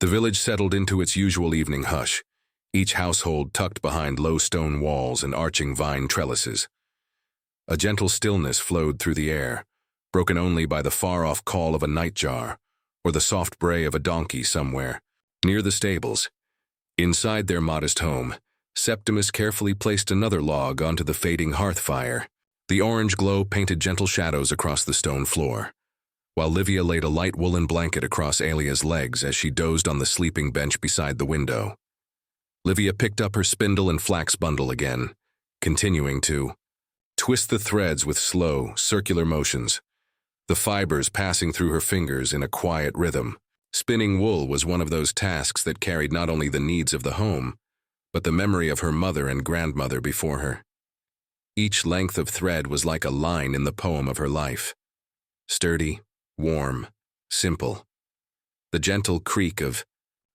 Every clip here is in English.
The village settled into its usual evening hush, each household tucked behind low stone walls and arching vine trellises. A gentle stillness flowed through the air, broken only by the far-off call of a nightjar or the soft bray of a donkey somewhere, near the stables. Inside their modest home, Septimus carefully placed another log onto the fading hearth fire. The orange glow painted gentle shadows across the stone floor, while Livia laid a light woolen blanket across Alia's legs as she dozed on the sleeping bench beside the window. Livia picked up her spindle and flax bundle again, continuing to twist the threads with slow, circular motions, the fibers passing through her fingers in a quiet rhythm. Spinning wool was one of those tasks that carried not only the needs of the home, but the memory of her mother and grandmother before her. Each length of thread was like a line in the poem of her life. Sturdy, warm, simple. The gentle creak of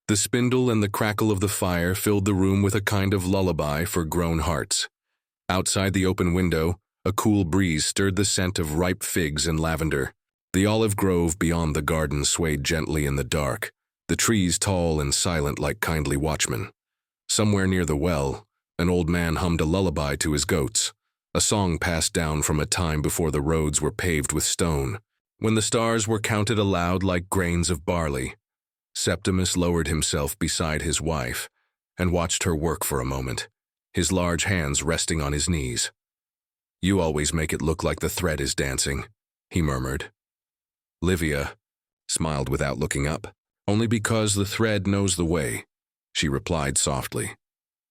the spindle and the crackle of the fire filled the room with a kind of lullaby for grown hearts. Outside the open window, a cool breeze stirred the scent of ripe figs and lavender. The olive grove beyond the garden swayed gently in the dark, the trees tall and silent like kindly watchmen. Somewhere near the well, an old man hummed a lullaby to his goats, a song passed down from a time before the roads were paved with stone, when the stars were counted aloud like grains of barley. Septimus lowered himself beside his wife and watched her work for a moment, his large hands resting on his knees. "You always make it look like the thread is dancing," he murmured. Livia smiled without looking up. "Only because the thread knows the way," she replied softly.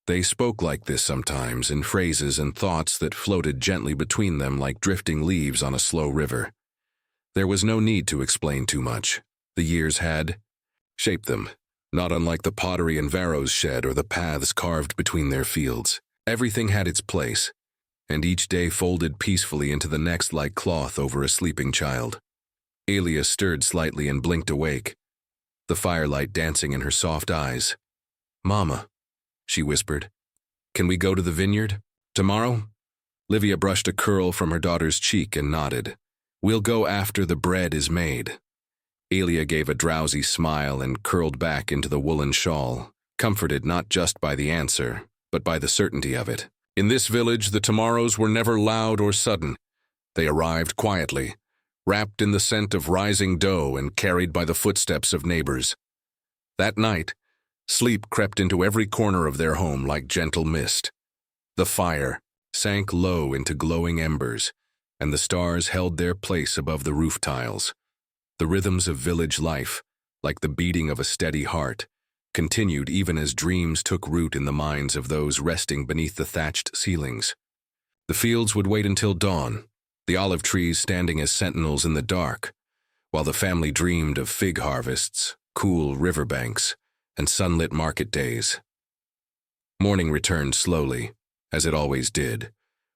They spoke like this sometimes, in phrases and thoughts that floated gently between them like drifting leaves on a slow river. There was no need to explain too much. The years had shaped them, not unlike the pottery in Varro's shed or the paths carved between their fields. Everything had its place, and each day folded peacefully into the next like cloth over a sleeping child. Alia stirred slightly and blinked awake, the firelight dancing in her soft eyes. "Mama," she whispered, "can we go to the vineyard tomorrow?" Livia brushed a curl from her daughter's cheek and nodded. "We'll go after the bread is made." Alia gave a drowsy smile and curled back into the woolen shawl, comforted not just by the answer, but by the certainty of it. In this village, the tomorrows were never loud or sudden. They arrived quietly, wrapped in the scent of rising dough and carried by the footsteps of neighbors. That night, sleep crept into every corner of their home like gentle mist. The fire sank low into glowing embers, and the stars held their place above the roof tiles. The rhythms of village life, like the beating of a steady heart, continued even as dreams took root in the minds of those resting beneath the thatched ceilings. The fields would wait until dawn, the olive trees standing as sentinels in the dark, while the family dreamed of fig harvests, cool riverbanks, and sunlit market days. Morning returned slowly, as it always did,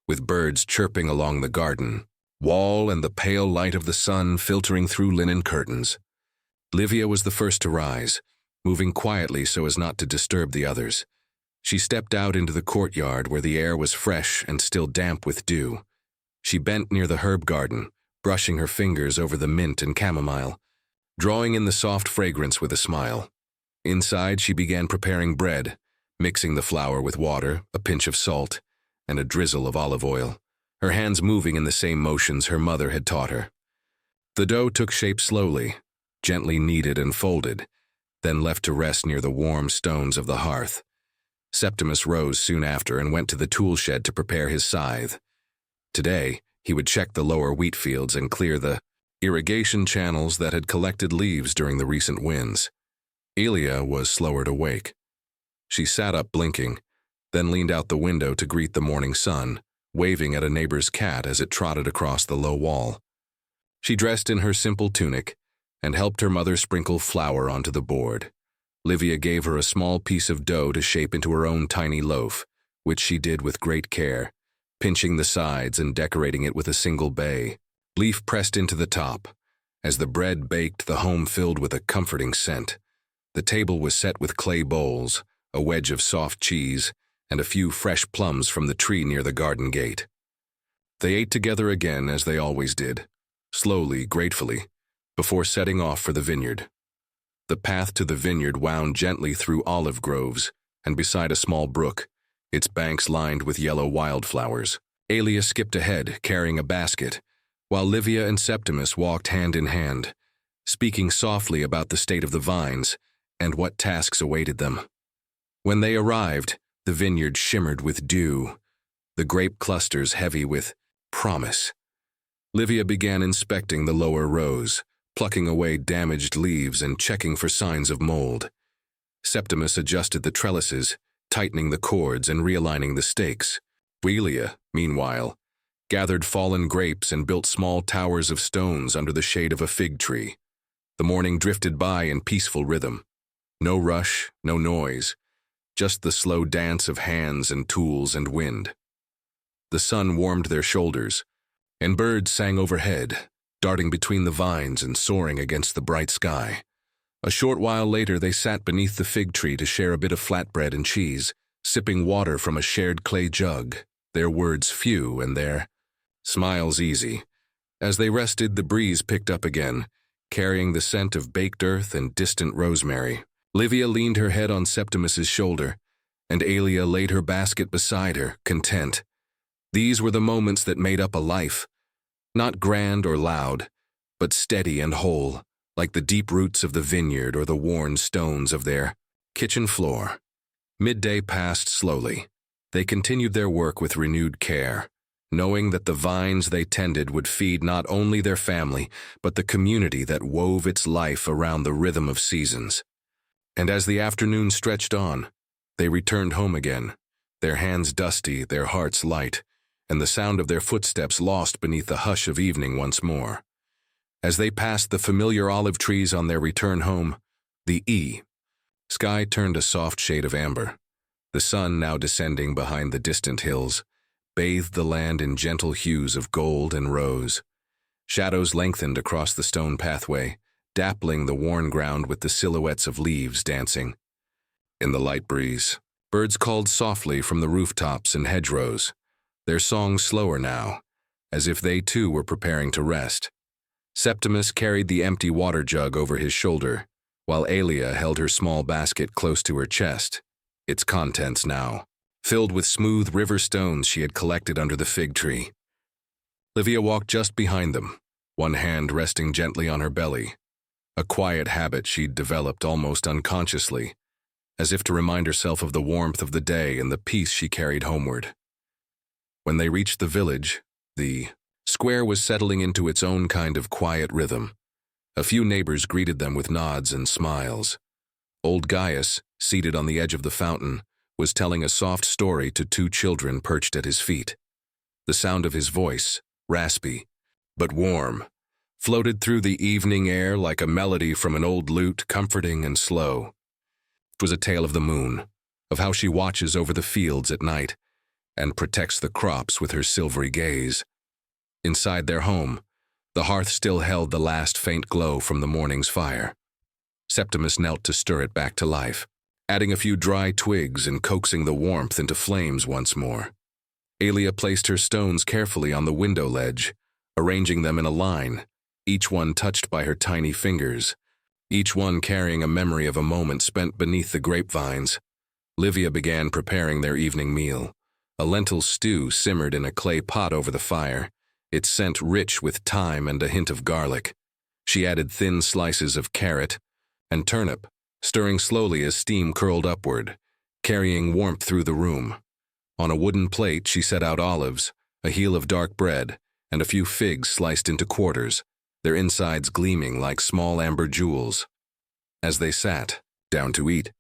with birds chirping along the garden wall and the pale light of the sun filtering through linen curtains. Livia was the first to rise, moving quietly so as not to disturb the others. She stepped out into the courtyard where the air was fresh and still damp with dew. She bent near the herb garden, brushing her fingers over the mint and chamomile, drawing in the soft fragrance with a smile. Inside, she began preparing bread, mixing the flour with water, a pinch of salt, and a drizzle of olive oil, her hands moving in the same motions her mother had taught her. The dough took shape slowly, gently kneaded and folded, then left to rest near the warm stones of the hearth. Septimus rose soon after and went to the tool shed to prepare his scythe. Today, he would check the lower wheat fields and clear the irrigation channels that had collected leaves during the recent winds. Alia was slower to wake. She sat up blinking, then leaned out the window to greet the morning sun, waving at a neighbor's cat as it trotted across the low wall. She dressed in her simple tunic and helped her mother sprinkle flour onto the board. Livia gave her a small piece of dough to shape into her own tiny loaf, which she did with great care, pinching the sides and decorating it with a single bay, leaf pressed into the top. As the bread baked, the home filled with a comforting scent. The table was set with clay bowls, a wedge of soft cheese, and a few fresh plums from the tree near the garden gate. They ate together again as they always did, slowly, gratefully, before setting off for the vineyard. The path to the vineyard wound gently through olive groves and beside a small brook, its banks lined with yellow wildflowers. Aelia skipped ahead, carrying a basket, while Livia and Septimus walked hand in hand, speaking softly about the state of the vines and what tasks awaited them. When they arrived, the vineyard shimmered with dew, the grape clusters heavy with promise. Livia began inspecting the lower rows, plucking away damaged leaves and checking for signs of mold. Septimus adjusted the trellises, tightening the cords and realigning the stakes. Aelia, meanwhile, gathered fallen grapes and built small towers of stones under the shade of a fig tree. The morning drifted by in peaceful rhythm. No rush, no noise, just the slow dance of hands and tools and wind. The sun warmed their shoulders, and birds sang overhead, darting between the vines and soaring against the bright sky. A short while later, they sat beneath the fig tree to share a bit of flatbread and cheese, sipping water from a shared clay jug, their words few and their smiles easy. As they rested, the breeze picked up again, carrying the scent of baked earth and distant rosemary. Livia leaned her head on Septimus's shoulder, and Aelia laid her basket beside her, content. These were the moments that made up a life, not grand or loud, but steady and whole, like the deep roots of the vineyard or the worn stones of their kitchen floor. Midday passed slowly. They continued their work with renewed care, knowing that the vines they tended would feed not only their family, but the community that wove its life around the rhythm of seasons. And as the afternoon stretched on, they returned home again, their hands dusty, their hearts light, and the sound of their footsteps lost beneath the hush of evening once more. As they passed the familiar olive trees on their return home, the sky turned a soft shade of amber. The sun, now descending behind the distant hills, bathed the land in gentle hues of gold and rose. Shadows lengthened across the stone pathway, dappling the worn ground with the silhouettes of leaves dancing. In the light breeze, birds called softly from the rooftops and hedgerows, their songs slower now, as if they too were preparing to rest. Septimus carried the empty water jug over his shoulder, while Aelia held her small basket close to her chest, its contents now filled with smooth river stones she had collected under the fig tree. Livia walked just behind them, one hand resting gently on her belly, a quiet habit she'd developed almost unconsciously, as if to remind herself of the warmth of the day and the peace she carried homeward. When they reached the village, the square was settling into its own kind of quiet rhythm. A few neighbors greeted them with nods and smiles. Old Gaius, seated on the edge of the fountain, was telling a soft story to two children perched at his feet. The sound of his voice, raspy but warm, floated through the evening air like a melody from an old lute, comforting and slow. It was a tale of the moon, of how she watches over the fields at night and protects the crops with her silvery gaze. Inside their home, the hearth still held the last faint glow from the morning's fire. Septimus knelt to stir it back to life, adding a few dry twigs and coaxing the warmth into flames once more. Aelia placed her stones carefully on the window ledge, arranging them in a line, each one touched by her tiny fingers, each one carrying a memory of a moment spent beneath the grapevines. Livia began preparing their evening meal. A lentil stew simmered in a clay pot over the fire, its scent rich with thyme and a hint of garlic. She added thin slices of carrot and turnip, stirring slowly as steam curled upward, carrying warmth through the room. On a wooden plate, she set out olives, a heel of dark bread, and a few figs sliced into quarters, their insides gleaming like small amber jewels. As they sat down to eat,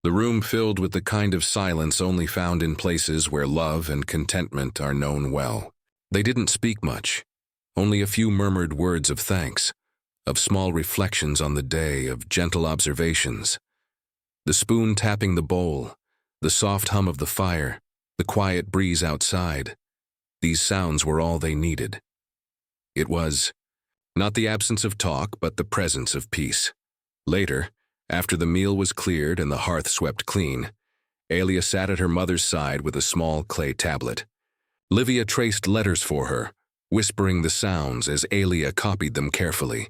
the room filled with the kind of silence only found in places where love and contentment are known well. They didn't speak much, only a few murmured words of thanks, of small reflections on the day, of gentle observations. The spoon tapping the bowl, the soft hum of the fire, the quiet breeze outside, these sounds were all they needed. It was not the absence of talk, but the presence of peace. Later, after the meal was cleared and the hearth swept clean, Aelia sat at her mother's side with a small clay tablet. Livia traced letters for her, whispering the sounds as Aelia copied them carefully.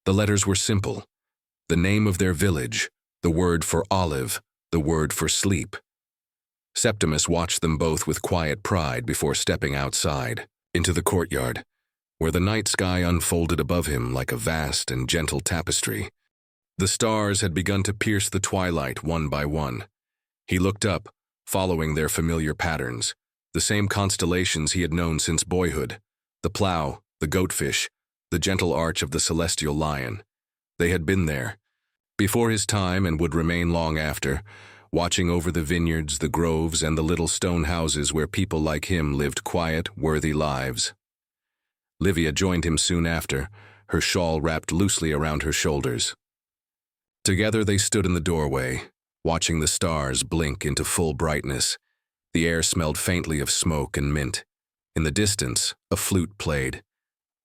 The letters were simple. the name of their village, the word for olive, the word for sleep. Septimus watched them both with quiet pride before stepping outside, into the courtyard, where the night sky unfolded above him like a vast and gentle tapestry. The stars had begun to pierce the twilight one by one. He looked up, following their familiar patterns, the same constellations he had known since boyhood, the plow, the goatfish, the gentle arch of the celestial lion. They had been there, before his time and would remain long after, watching over the vineyards, the groves, and the little stone houses where people like him lived quiet, worthy lives. Livia joined him soon after, her shawl wrapped loosely around her shoulders. Together they stood in the doorway, watching the stars blink into full brightness. The air smelled faintly of smoke and mint. In the distance, a flute played.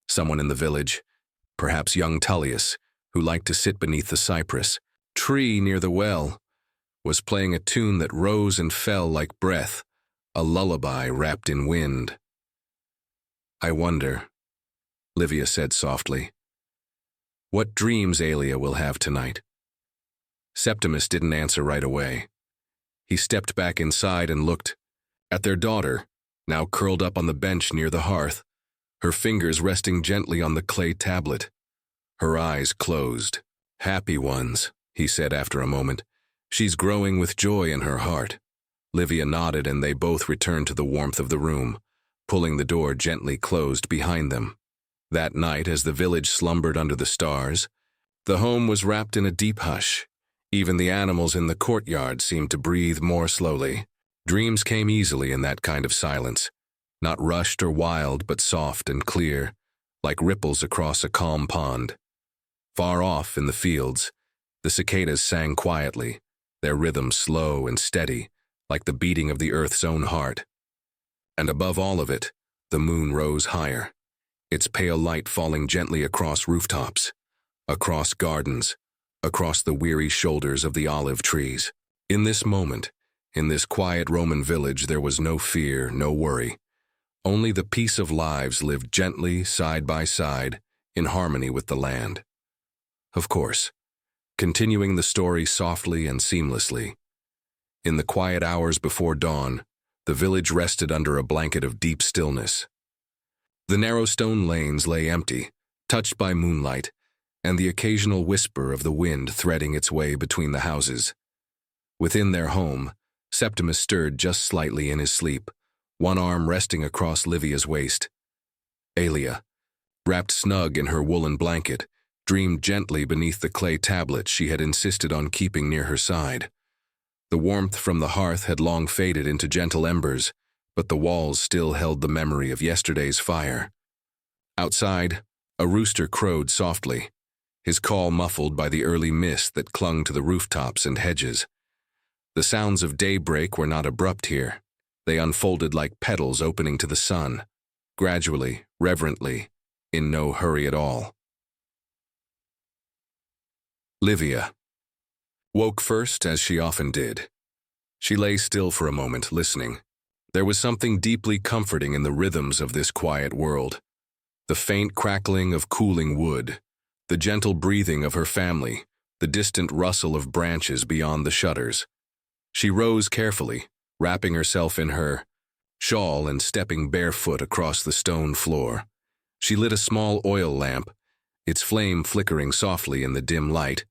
Someone in the village, perhaps young Tullius, who liked to sit beneath the cypress tree near the well, was playing a tune that rose and fell like breath, a lullaby wrapped in wind. "I wonder," Livia said softly, "what dreams Aelia will have tonight." Septimus didn't answer right away. He stepped back inside and looked at their daughter, now curled up on the bench near the hearth, her fingers resting gently on the clay tablet. Her eyes closed. "Happy ones," he said after a moment. "She's growing with joy in her heart." Livia nodded and they both returned to the warmth of the room, pulling the door gently closed behind them. That night, as the village slumbered under the stars, the home was wrapped in a deep hush. Even the animals in the courtyard seemed to breathe more slowly. Dreams came easily in that kind of silence, not rushed or wild, but soft and clear, like ripples across a calm pond. Far off in the fields, the cicadas sang quietly, their rhythm slow and steady, like the beating of the earth's own heart. And above all of it, the moon rose higher, its pale light falling gently across rooftops, across gardens, across the weary shoulders of the olive trees. In this moment, in this quiet Roman village, there was no fear, no worry. Only the peace of lives lived gently, side by side, in harmony with the land. Of course, continuing the story softly and seamlessly. In the quiet hours before dawn, the village rested under a blanket of deep stillness. The narrow stone lanes lay empty, touched by moonlight, and the occasional whisper of the wind threading its way between the houses. Within their home, Septimus stirred just slightly in his sleep, one arm resting across Livia's waist. Aelia, wrapped snug in her woolen blanket, dreamed gently beneath the clay tablet she had insisted on keeping near her side. The warmth from the hearth had long faded into gentle embers, but the walls still held the memory of yesterday's fire. Outside, a rooster crowed softly, his call muffled by the early mist that clung to the rooftops and hedges. The sounds of daybreak were not abrupt here. They unfolded like petals opening to the sun, gradually, reverently, in no hurry at all. Livia woke first, as she often did. She lay still for a moment, listening. There was something deeply comforting in the rhythms of this quiet world. The faint crackling of cooling wood, the gentle breathing of her family, the distant rustle of branches beyond the shutters. She rose carefully, wrapping herself in her shawl and stepping barefoot across the stone floor. She lit a small oil lamp, its flame flickering softly in the dim light,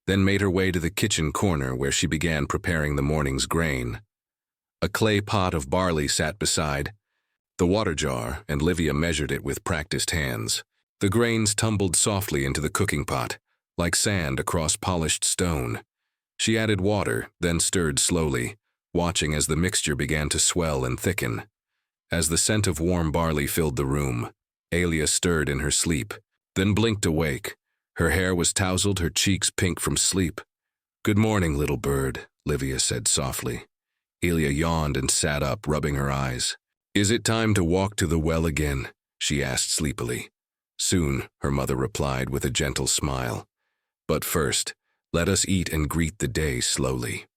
then made her way to the kitchen corner where she began preparing the morning's grain. A clay pot of barley sat beside the water jar, and Livia measured it with practiced hands. The grains tumbled softly into the cooking pot, like sand across polished stone. She added water, then stirred slowly, watching as the mixture began to swell and thicken. As the scent of warm barley filled the room, Aelia stirred in her sleep, then blinked awake. Her hair was tousled, her cheeks pink from sleep. "Good morning, little bird," Livia said softly. Aelia yawned and sat up, rubbing her eyes. "Is it time to walk to the well again?" she asked sleepily. "Soon," her mother replied with a gentle smile. "But first, let us eat and greet the day slowly."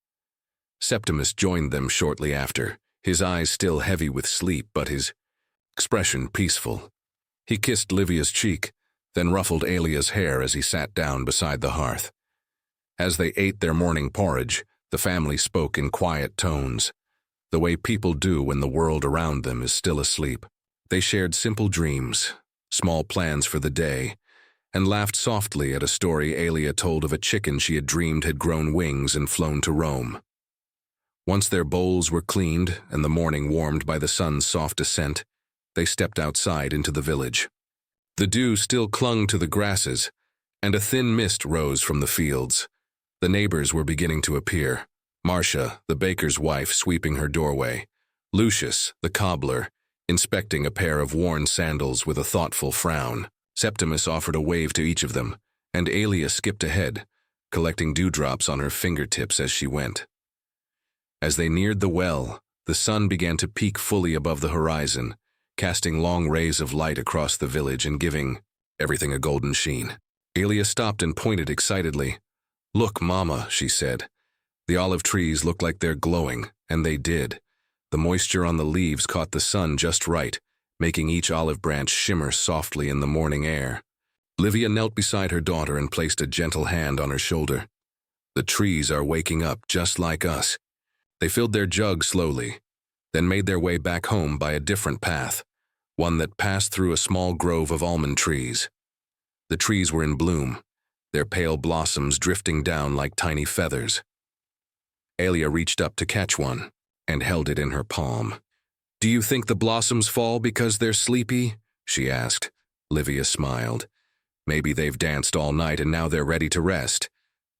Septimus joined them shortly after, his eyes still heavy with sleep but his expression peaceful. He kissed Livia's cheek, then ruffled Aelia's hair as he sat down beside the hearth. As they ate their morning porridge, the family spoke in quiet tones, the way people do when the world around them is still asleep. They shared simple dreams, small plans for the day, and laughed softly at a story Alia told of a chicken she had dreamed had grown wings and flown to Rome. Once their bowls were cleaned and the morning warmed by the sun's soft descent, they stepped outside into the village. The dew still clung to the grasses, and a thin mist rose from the fields. The neighbors were beginning to appear. Marcia, the baker's wife, sweeping her doorway. Lucius, the cobbler, inspecting a pair of worn sandals with a thoughtful frown. Septimus offered a wave to each of them, and Alia skipped ahead, collecting dewdrops on her fingertips as she went. As they neared the well, the sun began to peak fully above the horizon, casting long rays of light across the village and giving everything a golden sheen. Alia stopped and pointed excitedly. "Look, Mama," she said. "The olive trees look like they're glowing," and they did. The moisture on the leaves caught the sun just right, making each olive branch shimmer softly in the morning air. Livia knelt beside her daughter and placed a gentle hand on her shoulder. "The trees are waking up just like us." They filled their jugs slowly, then made their way back home by a different path, one that passed through a small grove of almond trees. The trees were in bloom, their pale blossoms drifting down like tiny feathers. Alia reached up to catch one and held it in her palm. "Do you think the blossoms fall because they're sleepy?" she asked. Livia smiled. "Maybe they've danced all night and now they're ready to rest."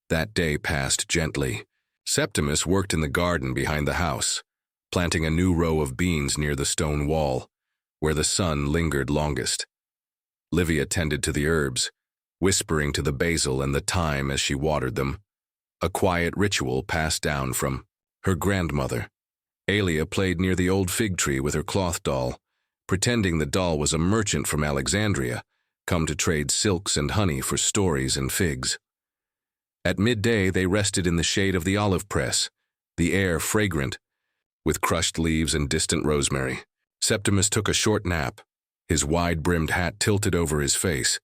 That day passed gently. Septimus worked in the garden behind the house, planting a new row of beans near the stone wall, where the sun lingered longest. Livia tended to the herbs, whispering to the basil and the thyme as she watered them, a quiet ritual passed down from her grandmother. Alia played near the old fig tree with her cloth doll, pretending the doll was a merchant from Alexandria, come to trade silks and honey for stories and figs. At midday they rested in the shade of the olive press, the air fragrant, with crushed leaves and distant rosemary. Septimus took a short nap, his wide-brimmed hat tilted over his face,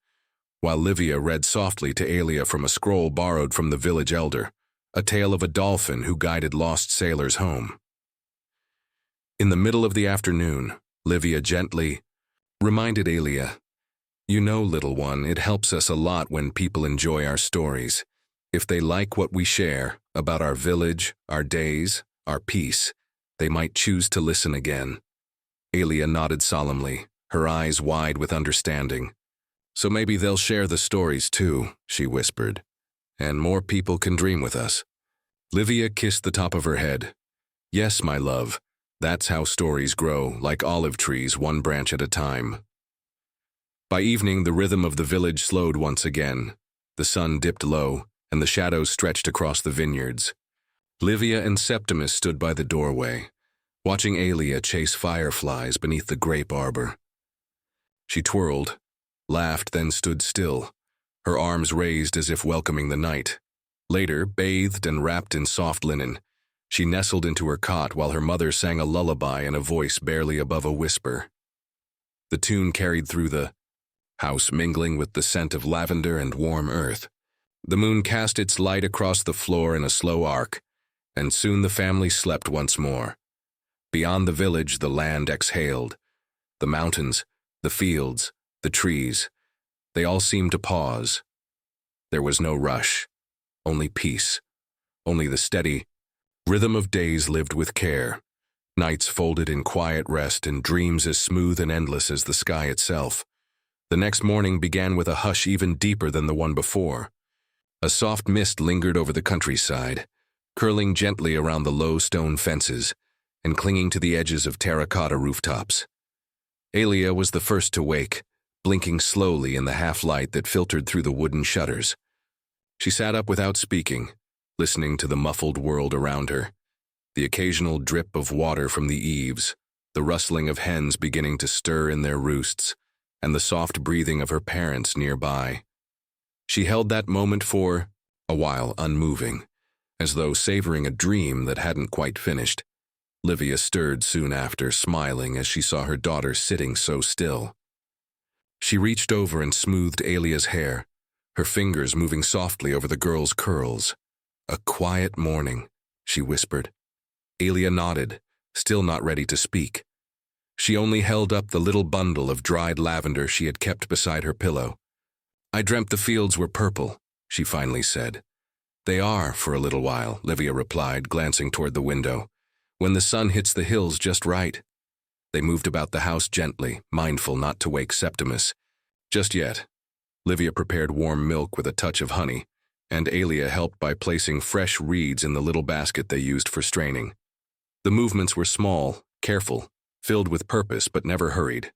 while Livia read softly to Alia from a scroll borrowed from the village elder, a tale of a dolphin who guided lost sailors home. In the middle of the afternoon, Livia gently reminded Alia, "You know, little one, it helps us a lot when people enjoy our stories. If they like what we share about our village, our days, our peace, they might choose to listen again." Alia nodded solemnly, her eyes wide with understanding. "So maybe they'll share the stories too," she whispered, "and more people can dream with us." Livia kissed the top of her head. "Yes, my love, that's how stories grow, like olive trees, one branch at a time." By evening, the rhythm of the village slowed once again. The sun dipped low, and the shadows stretched across the vineyards. Livia and Septimus stood by the doorway, watching Alia chase fireflies beneath the grape arbor. She twirled, laughed, then stood still, her arms raised as if welcoming the night. Later, bathed and wrapped in soft linen, she nestled into her cot while her mother sang a lullaby in a voice barely above a whisper. The tune carried through the house, mingling with the scent of lavender and warm earth. The moon cast its light across the floor in a slow arc, and soon the family slept once more. Beyond the village, the land exhaled. The mountains, the fields, the trees, they all seemed to pause. There was no rush, only peace, only the steady rhythm of days lived with care, nights folded in quiet rest and dreams as smooth and endless as the sky itself. The next morning began with a hush even deeper than the one before. A soft mist lingered over the countryside, curling gently around the low stone fences and clinging to the edges of terracotta rooftops. Alia was the first to wake, blinking slowly in the half-light that filtered through the wooden shutters. She sat up without speaking, listening to the muffled world around her, the occasional drip of water from the eaves, the rustling of hens beginning to stir in their roosts, and the soft breathing of her parents nearby. She held that moment for a while, unmoving, as though savoring a dream that hadn't quite finished. Livia stirred soon after, smiling as she saw her daughter sitting so still. She reached over and smoothed Alia's hair, her fingers moving softly over the girl's curls. "A quiet morning," she whispered. Alia nodded, still not ready to speak. She only held up the little bundle of dried lavender she had kept beside her pillow. "I dreamt the fields were purple," she finally said. "They are, for a little while," Livia replied, glancing toward the window. "When the sun hits the hills just right." They moved about the house gently, mindful not to wake Septimus. Just yet. Livia prepared warm milk with a touch of honey, and Alia helped by placing fresh reeds in the little basket they used for straining. The movements were small, careful, filled with purpose but never hurried.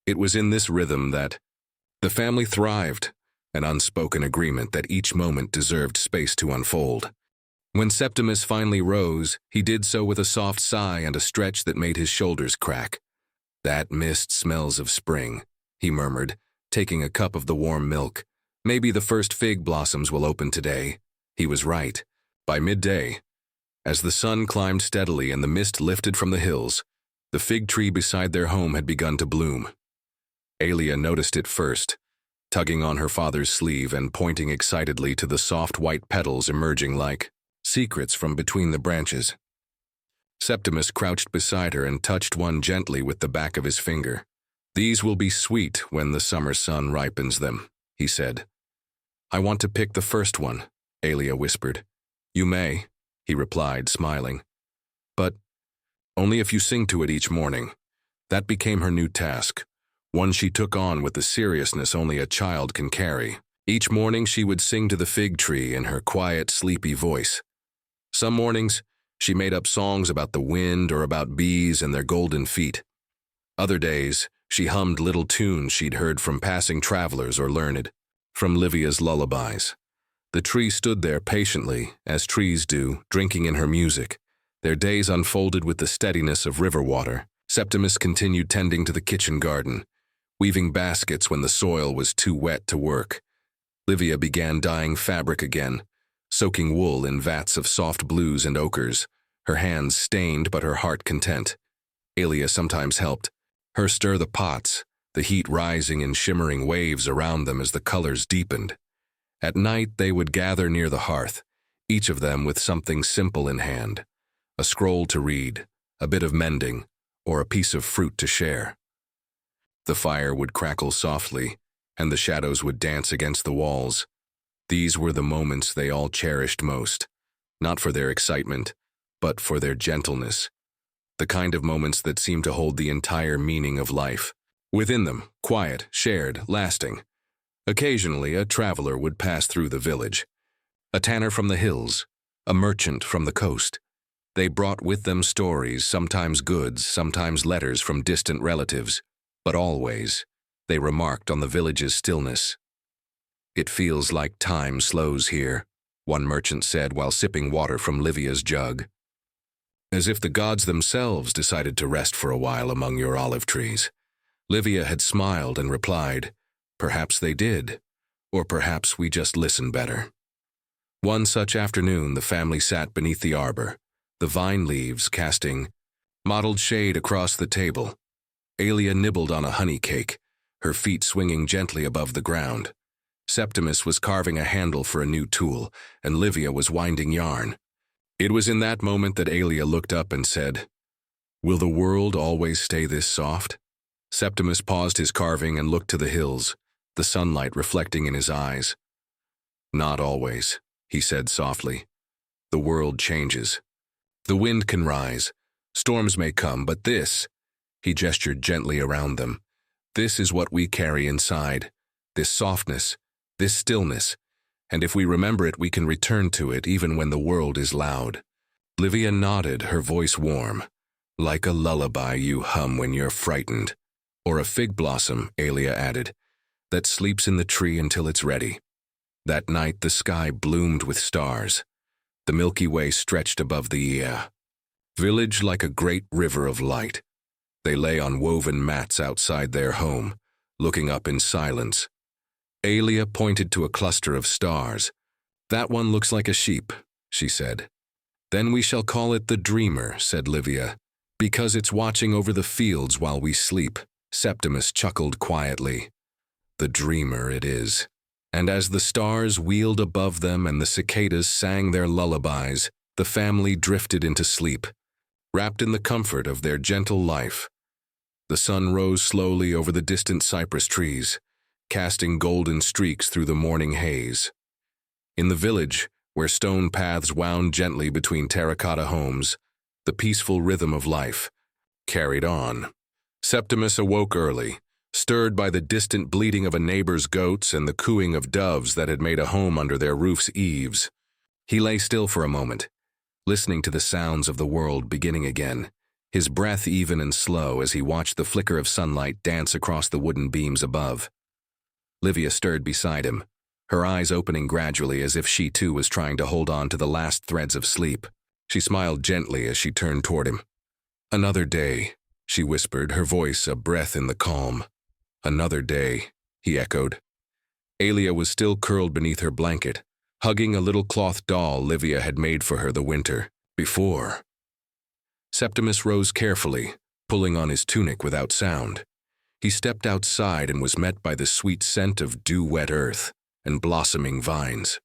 It was in this rhythm that the family thrived, an unspoken agreement that each moment deserved space to unfold. When Septimus finally rose, he did so with a soft sigh and a stretch that made his shoulders crack. "That mist smells of spring," he murmured, taking a cup of the warm milk. "Maybe the first fig blossoms will open today." He was right. By midday, as the sun climbed steadily and the mist lifted from the hills, the fig tree beside their home had begun to bloom. Alia noticed it first, tugging on her father's sleeve and pointing excitedly to the soft white petals emerging like secrets from between the branches. Septimus crouched beside her and touched one gently with the back of his finger. "These will be sweet when the summer sun ripens them," he said. "I want to pick the first one," Alia whispered. "You may," he replied, smiling. "But only if you sing to it each morning." That became her new task, one she took on with the seriousness only a child can carry. Each morning she would sing to the fig tree in her quiet, sleepy voice. Some mornings, she made up songs about the wind or about bees and their golden feet. Other days, she hummed little tunes she'd heard from passing travelers or learned from Livia's lullabies. The tree stood there patiently, as trees do, drinking in her music. Their days unfolded with the steadiness of river water. Septimus continued tending to the kitchen garden, weaving baskets when the soil was too wet to work. Livia began dyeing fabric again, soaking wool in vats of soft blues and ochres, her hands stained but her heart content. Alia sometimes helped, her stir the pots, the heat rising in shimmering waves around them as the colors deepened. At night they would gather near the hearth, each of them with something simple in hand, a scroll to read, a bit of mending, or a piece of fruit to share. The fire would crackle softly, and the shadows would dance against the walls. These were the moments they all cherished most, not for their excitement, but for their gentleness, the kind of moments that seemed to hold the entire meaning of life. Within them, quiet, shared, lasting. Occasionally, a traveler would pass through the village. A tanner from the hills, a merchant from the coast. They brought with them stories, sometimes goods, sometimes letters from distant relatives, but always, they remarked on the village's stillness. "It feels like time slows here," one merchant said while sipping water from Livia's jug. "As if the gods themselves decided to rest for a while among your olive trees." Livia had smiled and replied, "Perhaps they did, or perhaps we just listen better." One such afternoon, the family sat beneath the arbor, the vine leaves casting mottled shade across the table. Alia nibbled on a honey cake, her feet swinging gently above the ground. Septimus was carving a handle for a new tool, and Livia was winding yarn. It was in that moment that Alia looked up and said, "Will the world always stay this soft?" Septimus paused his carving and looked to the hills, the sunlight reflecting in his eyes. "Not always," he said softly. "The world changes. The wind can rise, storms may come, but this," he gestured gently around them, "this is what we carry inside, this softness, this stillness, and if we remember it, we can return to it even when the world is loud." Livia nodded, her voice warm. "Like a lullaby you hum when you're frightened. Or a fig blossom," Alia added, "that sleeps in the tree until it's ready." That night the sky bloomed with stars. The Milky Way stretched above the village like a great river of light. They lay on woven mats outside their home, looking up in silence. Alia pointed to a cluster of stars. "That one looks like a sheep," she said. "Then we shall call it the Dreamer," said Livia, "because it's watching over the fields while we sleep." Septimus chuckled quietly. "The Dreamer it is." And as the stars wheeled above them and the cicadas sang their lullabies, the family drifted into sleep, wrapped in the comfort of their gentle life. The sun rose slowly over the distant cypress trees, casting golden streaks through the morning haze. In the village, where stone paths wound gently between terracotta homes, the peaceful rhythm of life carried on. Septimus awoke early, stirred by the distant bleating of a neighbor's goats and the cooing of doves that had made a home under their roof's eaves. He lay still for a moment, listening to the sounds of the world beginning again, his breath even and slow as he watched the flicker of sunlight dance across the wooden beams above. Livia stirred beside him, her eyes opening gradually as if she too was trying to hold on to the last threads of sleep. She smiled gently as she turned toward him. "Another day," she whispered, her voice a breath in the calm. "Another day," he echoed. Alia was still curled beneath her blanket, hugging a little cloth doll Livia had made for her the winter before. Septimus rose carefully, pulling on his tunic without sound. He stepped outside and was met by the sweet scent of dew-wet earth and blossoming vines.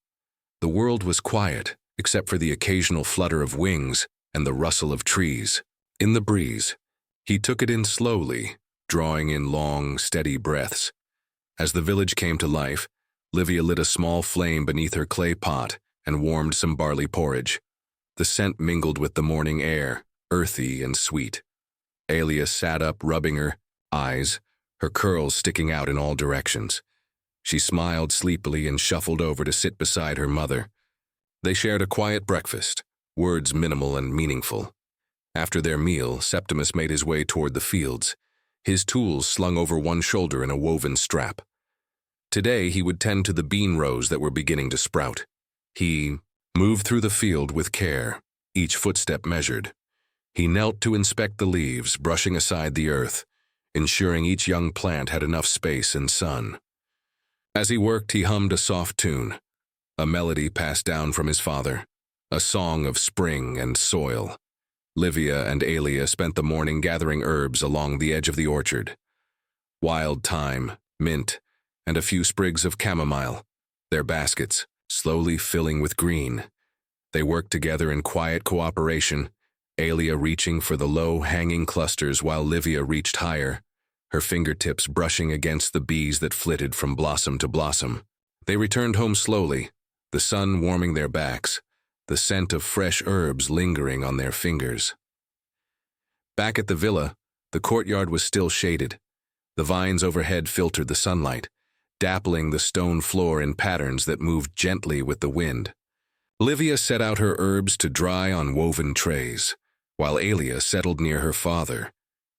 The world was quiet, except for the occasional flutter of wings and the rustle of trees. In the breeze, he took it in slowly, drawing in long, steady breaths. As the village came to life, Livia lit a small flame beneath her clay pot and warmed some barley porridge. The scent mingled with the morning air, earthy and sweet. Alia sat up, rubbing her eyes, her curls sticking out in all directions. She smiled sleepily and shuffled over to sit beside her mother. They shared a quiet breakfast, words minimal and meaningful. After their meal, Septimus made his way toward the fields, his tools slung over one shoulder in a woven strap. Today he would tend to the bean rows that were beginning to sprout. He moved through the field with care, each footstep measured. He knelt to inspect the leaves, brushing aside the earth, ensuring each young plant had enough space and sun. As he worked, he hummed a soft tune, a melody passed down from his father, a song of spring and soil. Livia and Alia spent the morning gathering herbs along the edge of the orchard. Wild thyme, mint, and a few sprigs of chamomile, their baskets slowly filling with green. They worked together in quiet cooperation, Alia reaching for the low-hanging clusters while Livia reached higher, her fingertips brushing against the bees that flitted from blossom to blossom. They returned home slowly, the sun warming their backs, the scent of fresh herbs lingering on their fingers. Back at the villa, the courtyard was still shaded. The vines overhead filtered the sunlight, dappling the stone floor in patterns that moved gently with the wind. Livia set out her herbs to dry on woven trays, while Alia settled near her father,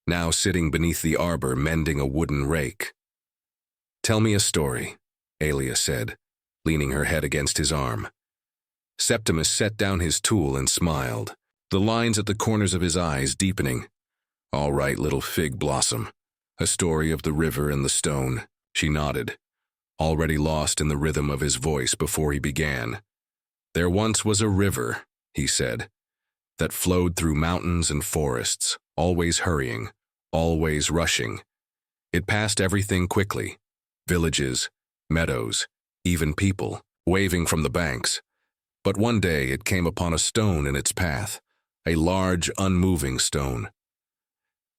now sitting beneath the arbor mending a wooden rake. "Tell me a story," Alia said, leaning her head against his arm. Septimus set down his tool and smiled, the lines at the corners of his eyes deepening. "All right, little fig blossom. A story of the river and the stone," she nodded, already lost in the rhythm of his voice before he began. "There once was a river," he said, "that flowed through mountains and forests, always hurrying, always rushing. It passed everything quickly, villages, meadows, even people, waving from the banks. But one day it came upon a stone in its path, a large, unmoving stone."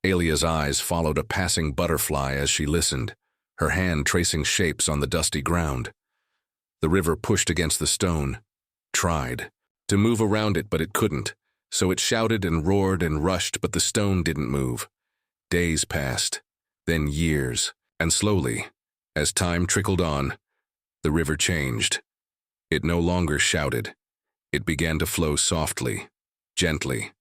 Alia's eyes followed a passing butterfly as she listened, her hand tracing shapes on the dusty ground. The river pushed against the stone, tried to move around it, but it couldn't, so it shouted and roared and rushed, but the stone didn't move. Days passed, then years, and slowly, as time trickled on, the river changed. It no longer shouted. It began to flow softly, gently,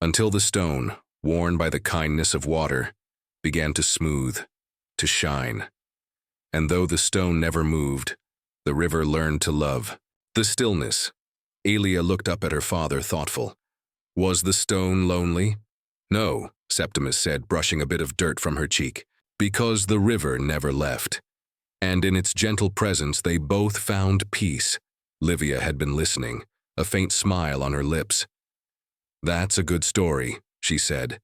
until the stone, worn by the kindness of water, began to smooth, to shine. And though the stone never moved, the river learned to love the stillness. Alia looked up at her father, thoughtful. "Was the stone lonely?" "No," Septimus said, brushing a bit of dirt from her cheek, "because the river never left. And in its gentle presence they both found peace." Livia had been listening, a faint smile on her lips. "That's a good story," she said.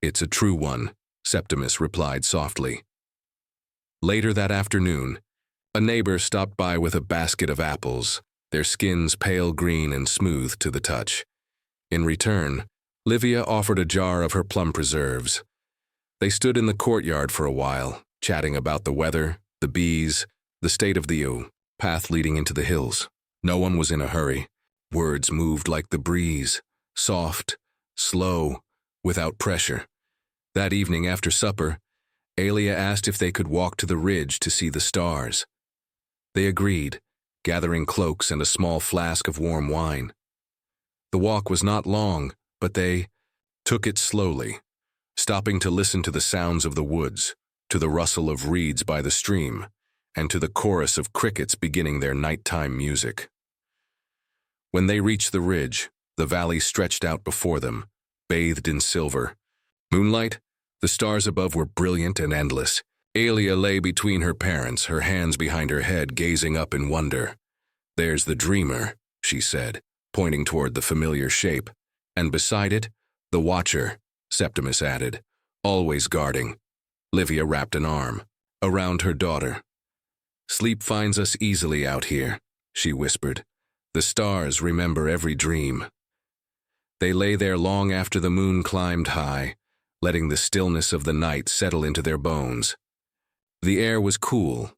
"It's a true one," Septimus replied softly. Later that afternoon, A neighbor stopped by with a basket of apples, their skins pale green and smooth to the touch. In return, Livia offered a jar of her plum preserves. They stood in the courtyard for a while, chatting about the weather, the bees, the state of the path leading into the hills. No one was in a hurry. Words moved like the breeze, soft, slow, without pressure. That evening after supper, Alia asked if they could walk to the ridge to see the stars. They agreed, gathering cloaks and a small flask of warm wine. The walk was not long, but they took it slowly, stopping to listen to the sounds of the woods, to the rustle of reeds by the stream, and to the chorus of crickets beginning their nighttime music. When they reached the ridge, the valley stretched out before them, bathed in silver. Moonlight, the stars above were brilliant and endless. Alia lay between her parents, her hands behind her head, gazing up in wonder. "There's the dreamer," she said, pointing toward the familiar shape. "And beside it, the watcher," Septimus added, "always guarding." Livia wrapped an arm around her daughter. "Sleep finds us easily out here," she whispered. "The stars remember every dream." They lay there long after the moon climbed high, letting the stillness of the night settle into their bones. The air was cool,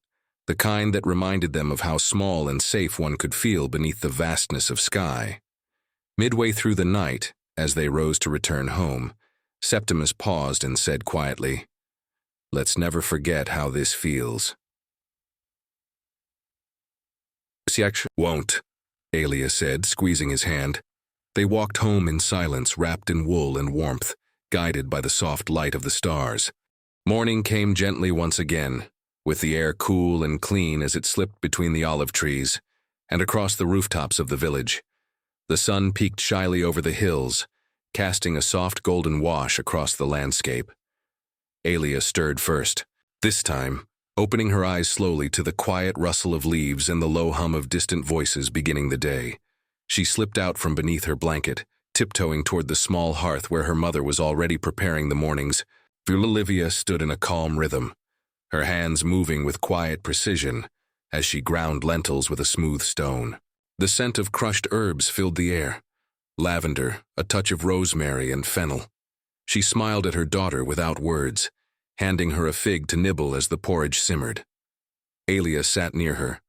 the kind that reminded them of how small and safe one could feel beneath the vastness of sky. Midway through the night, as they rose to return home, Septimus paused and said quietly, "Let's never forget how this feels." "Won't," Alia said, squeezing his hand. They walked home in silence, wrapped in wool and warmth, guided by the soft light of the stars. Morning came gently once again, with the air cool and clean as it slipped between the olive trees and across the rooftops of the village. The sun peeked shyly over the hills, casting a soft golden wash across the landscape. Alia stirred first, this time opening her eyes slowly to the quiet rustle of leaves and the low hum of distant voices beginning the day. She slipped out from beneath her blanket, tiptoeing toward the small hearth where her mother was already preparing the mornings. Livia stood in a calm rhythm, her hands moving with quiet precision as she ground lentils with a smooth stone. The scent of crushed herbs filled the air, lavender, a touch of rosemary, and fennel. She smiled at her daughter without words, handing her a fig to nibble as the porridge simmered. Alia sat near her,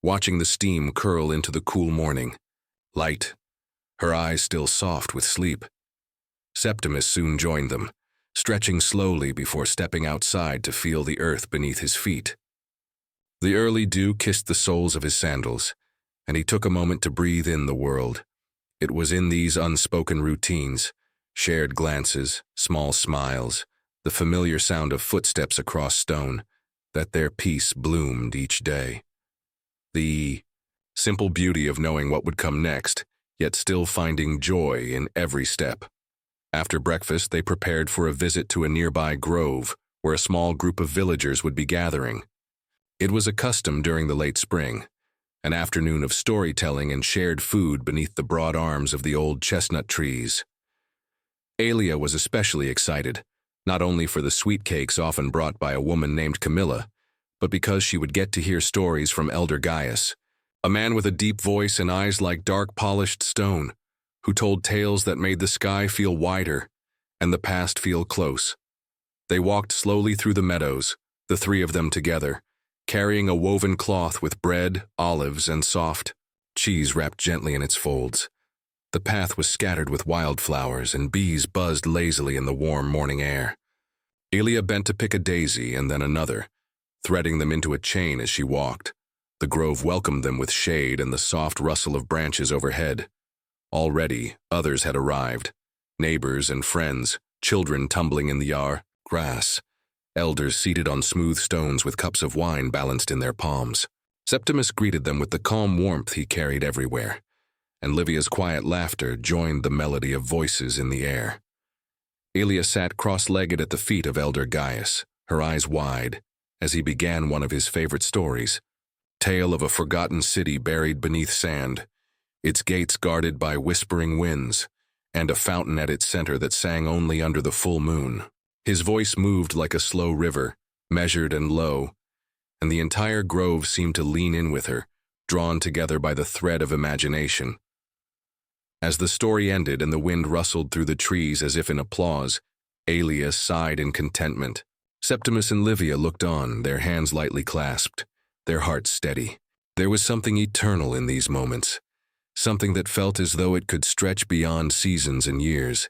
watching the steam curl into the cool morning. Light, her eyes still soft with sleep. Septimus soon joined them, stretching slowly before stepping outside to feel the earth beneath his feet. The early dew kissed the soles of his sandals, and he took a moment to breathe in the world. It was in these unspoken routines, shared glances, small smiles, the familiar sound of footsteps across stone, that their peace bloomed each day. The simple beauty of knowing what would come next, yet still finding joy in every step. After breakfast, they prepared for a visit to a nearby grove where a small group of villagers would be gathering. It was a custom during the late spring, an afternoon of storytelling and shared food beneath the broad arms of the old chestnut trees. Alia was especially excited, not only for the sweet cakes often brought by a woman named Camilla, but because she would get to hear stories from Elder Gaius, a man with a deep voice and eyes like dark polished stone, who told tales that made the sky feel wider and the past feel close. They walked slowly through the meadows, the three of them together, carrying a woven cloth with bread, olives, and soft cheese wrapped gently in its folds. The path was scattered with wildflowers, and bees buzzed lazily in the warm morning air. Alia bent to pick a daisy and then another, threading them into a chain as she walked. The grove welcomed them with shade and the soft rustle of branches overhead. Already, others had arrived, neighbors and friends, children tumbling in the grass, elders seated on smooth stones with cups of wine balanced in their palms. Septimus greeted them with the calm warmth he carried everywhere, and Livia's quiet laughter joined the melody of voices in the air. Alia sat cross-legged at the feet of Elder Gaius, her eyes wide, as he began one of his favorite stories, tale of a forgotten city buried beneath sand, its gates guarded by whispering winds, and a fountain at its center that sang only under the full moon. His voice moved like a slow river, measured and low, and the entire grove seemed to lean in with her, drawn together by the thread of imagination. As the story ended and the wind rustled through the trees as if in applause, Aelia sighed in contentment. Septimus and Livia looked on, their hands lightly clasped, their hearts steady. There was something eternal in these moments, something that felt as though it could stretch beyond seasons and years.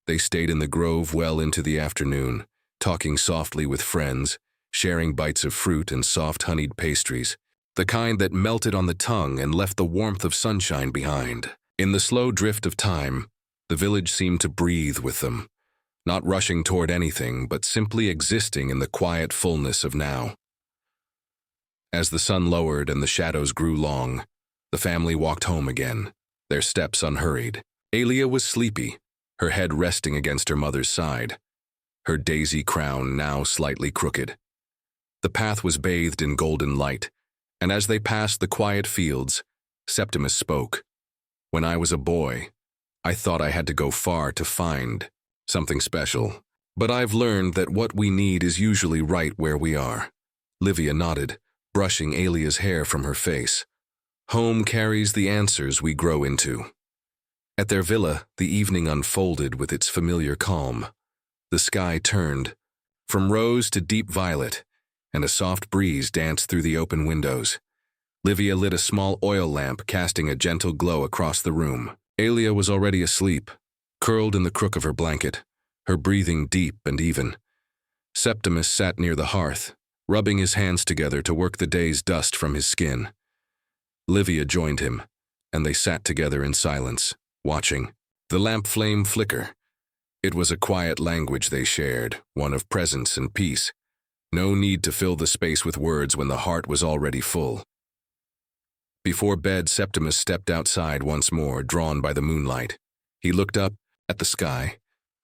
They stayed in the grove well into the afternoon, talking softly with friends, sharing bites of fruit and soft honeyed pastries, the kind that melted on the tongue and left the warmth of sunshine behind. In the slow drift of time, the village seemed to breathe with them, not rushing toward anything, but simply existing in the quiet fullness of now. As the sun lowered and the shadows grew long, the family walked home again, their steps unhurried. Aelia was sleepy, her head resting against her mother's side, her daisy crown now slightly crooked. The path was bathed in golden light, and as they passed the quiet fields, Septimus spoke. When I was a boy, I thought I had to go far to find something special, but I've learned that what we need is usually right where we are. Livia nodded, brushing Aelia's hair from her face. Home carries the answers we grow into. At their villa, the evening unfolded with its familiar calm. The sky turned from rose to deep violet, and a soft breeze danced through the open windows. Livia lit a small oil lamp, casting a gentle glow across the room. Aelia was already asleep, curled in the crook of her blanket, her breathing deep and even. Septimus sat near the hearth, rubbing his hands together to work the day's dust from his skin. Livia joined him, and they sat together in silence, watching the lamp flame flicker. It was a quiet language they shared, one of presence and peace. No need to fill the space with words when the heart was already full. Before bed, Septimus stepped outside once more, drawn by the moonlight. He looked up at the sky,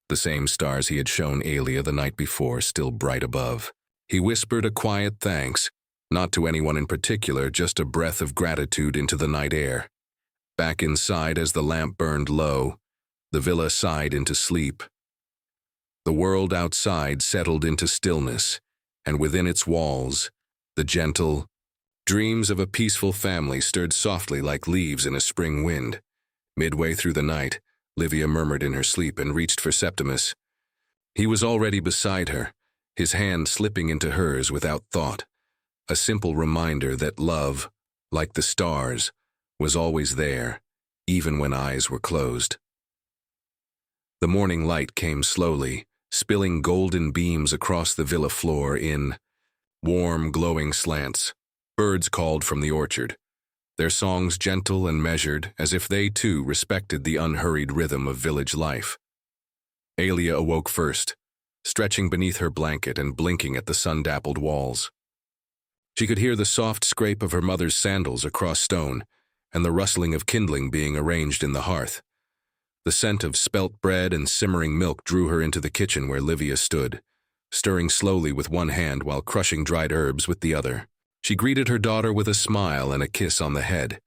the same stars he had shown Aelia the night before, still bright above. He whispered a quiet thanks, not to anyone in particular, just a breath of gratitude into the night air. Back inside, as the lamp burned low, the villa sighed into sleep. The world outside settled into stillness, and within its walls, the gentle dreams of a peaceful family stirred softly like leaves in a spring wind. Midway through the night, Livia murmured in her sleep and reached for Septimus. He was already beside her, his hand slipping into hers without thought, a simple reminder that love, like the stars, was always there, even when eyes were closed. The morning light came slowly, spilling golden beams across the villa floor in warm, glowing slants. Birds called from the orchard, their songs gentle and measured, as if they too respected the unhurried rhythm of village life. Aelia awoke first, stretching beneath her blanket and blinking at the sun-dappled walls. She could hear the soft scrape of her mother's sandals across stone and the rustling of kindling being arranged in the hearth. The scent of spelt bread and simmering milk drew her into the kitchen where Livia stood, stirring slowly with one hand while crushing dried herbs with the other. She greeted her daughter with a smile and a kiss on the head,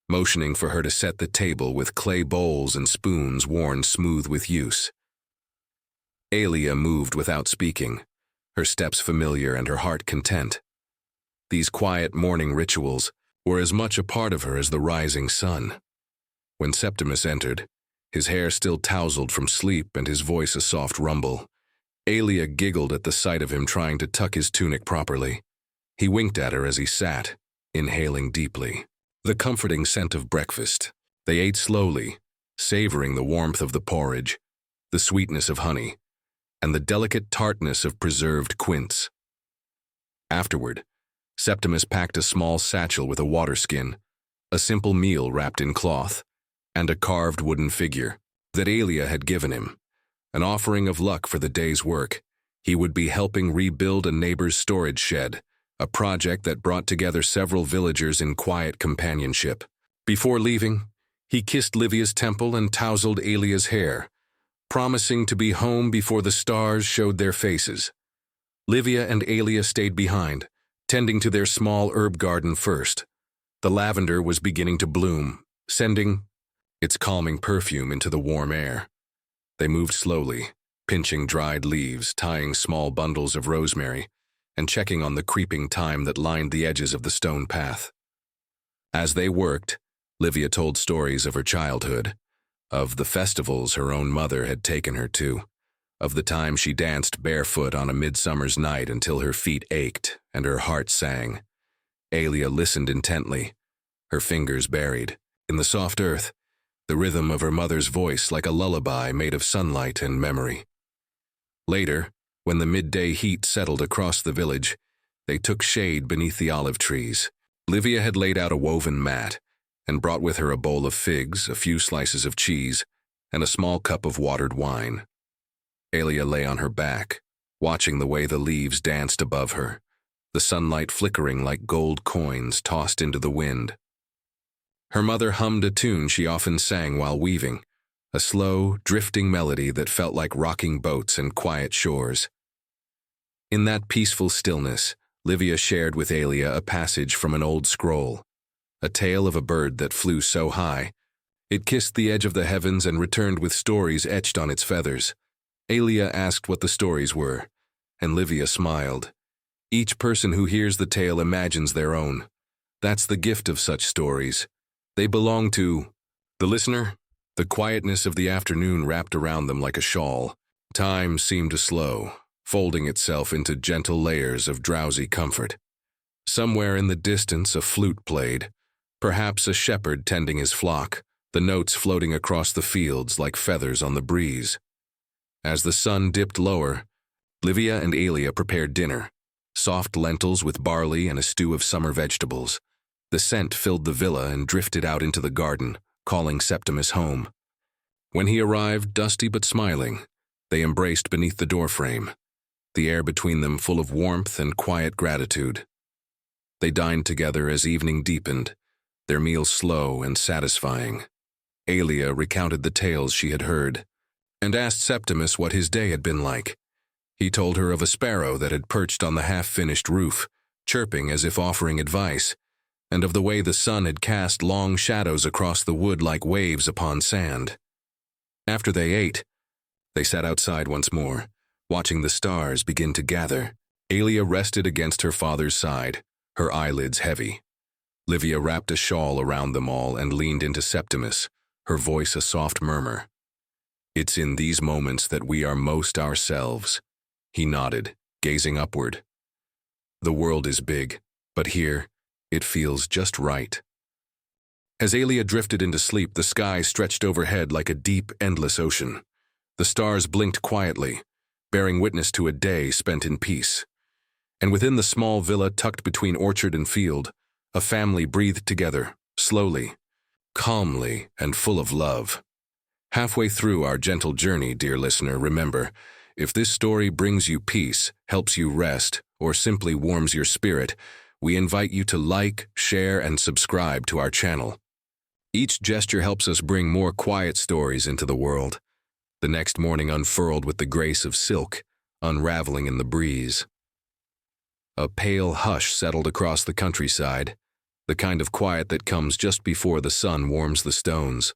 motioning for her to set the table with clay bowls and spoons worn smooth with use. Aelia moved without speaking, her steps familiar and her heart content. These quiet morning rituals were as much a part of her as the rising sun. When Septimus entered, his hair still tousled from sleep and his voice a soft rumble, Aelia giggled at the sight of him trying to tuck his tunic properly. He winked at her as he sat, inhaling deeply the comforting scent of breakfast. They ate slowly, savoring the warmth of the porridge, the sweetness of honey, and the delicate tartness of preserved quince. Afterward, Septimus packed a small satchel with a water skin, a simple meal wrapped in cloth, and a carved wooden figure that Aelia had given him, an offering of luck for the day's work. He would be helping rebuild a neighbor's storage shed, a project that brought together several villagers in quiet companionship. Before leaving, he kissed Livia's temple and tousled Aelia's hair, promising to be home before the stars showed their faces. Livia and Aelia stayed behind, tending to their small herb garden first. The lavender was beginning to bloom, sending its calming perfume into the warm air. They moved slowly, pinching dried leaves, tying small bundles of rosemary, and checking on the creeping time that lined the edges of the stone path. As they worked, Livia told stories of her childhood, of the festivals her own mother had taken her to, of the time she danced barefoot on a midsummer's night until her feet ached and her heart sang. Alia listened intently, her fingers buried in the soft earth, the rhythm of her mother's voice like a lullaby made of sunlight and memory. Later, when the midday heat settled across the village, they took shade beneath the olive trees. Livia had laid out a woven mat and brought with her a bowl of figs, a few slices of cheese, and a small cup of watered wine. Alia lay on her back, watching the way the leaves danced above her, the sunlight flickering like gold coins tossed into the wind. Her mother hummed a tune she often sang while weaving, a slow, drifting melody that felt like rocking boats and quiet shores. In that peaceful stillness, Livia shared with Alia a passage from an old scroll, a tale of a bird that flew so high. It kissed the edge of the heavens and returned with stories etched on its feathers. Alia asked what the stories were, and Livia smiled. Each person who hears the tale imagines their own. That's the gift of such stories. They belong to the listener. The quietness of the afternoon wrapped around them like a shawl. Time seemed to slow, folding itself into gentle layers of drowsy comfort. Somewhere in the distance a flute played, perhaps a shepherd tending his flock, the notes floating across the fields like feathers on the breeze. As the sun dipped lower, Livia and Alia prepared dinner, soft lentils with barley and a stew of summer vegetables. The scent filled the villa and drifted out into the garden, calling Septimus home. When he arrived, dusty but smiling, they embraced beneath the doorframe, the air between them full of warmth and quiet gratitude. They dined together as evening deepened, their meal slow and satisfying. Alia recounted the tales she had heard, and asked Septimus what his day had been like. He told her of a sparrow that had perched on the half-finished roof, chirping as if offering advice, and of the way the sun had cast long shadows across the wood like waves upon sand. After they ate, they sat outside once more, watching the stars begin to gather. Alia rested against her father's side, her eyelids heavy. Livia wrapped a shawl around them all and leaned into Septimus, her voice a soft murmur. "It's in these moments that we are most ourselves." He nodded, gazing upward. "The world is big, but here, it feels just right." As Alia drifted into sleep, the sky stretched overhead like a deep, endless ocean. The stars blinked quietly, bearing witness to a day spent in peace. And within the small villa tucked between orchard and field, a family breathed together, slowly, calmly, and full of love. Halfway through our gentle journey, dear listener, remember, if this story brings you peace, helps you rest, or simply warms your spirit, we invite you to like, share, and subscribe to our channel. Each gesture helps us bring more quiet stories into the world. The next morning unfurled with the grace of silk, unraveling in the breeze. A pale hush settled across the countryside, the kind of quiet that comes just before the sun warms the stones,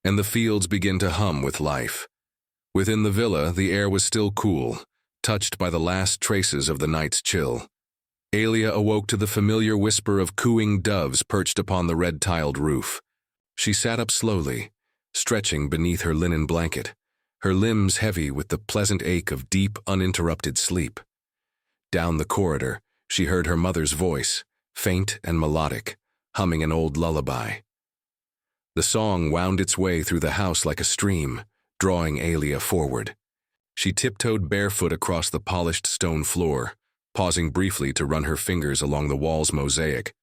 and the fields begin to hum with life. Within the villa, the air was still cool, touched by the last traces of the night's chill. Alia awoke to the familiar whisper of cooing doves perched upon the red-tiled roof. She sat up slowly, stretching beneath her linen blanket, her limbs heavy with the pleasant ache of deep, uninterrupted sleep. Down the corridor, she heard her mother's voice, faint and melodic, humming an old lullaby. The song wound its way through the house like a stream, drawing Alia forward. She tiptoed barefoot across the polished stone floor, pausing briefly to run her fingers along the wall's mosaic,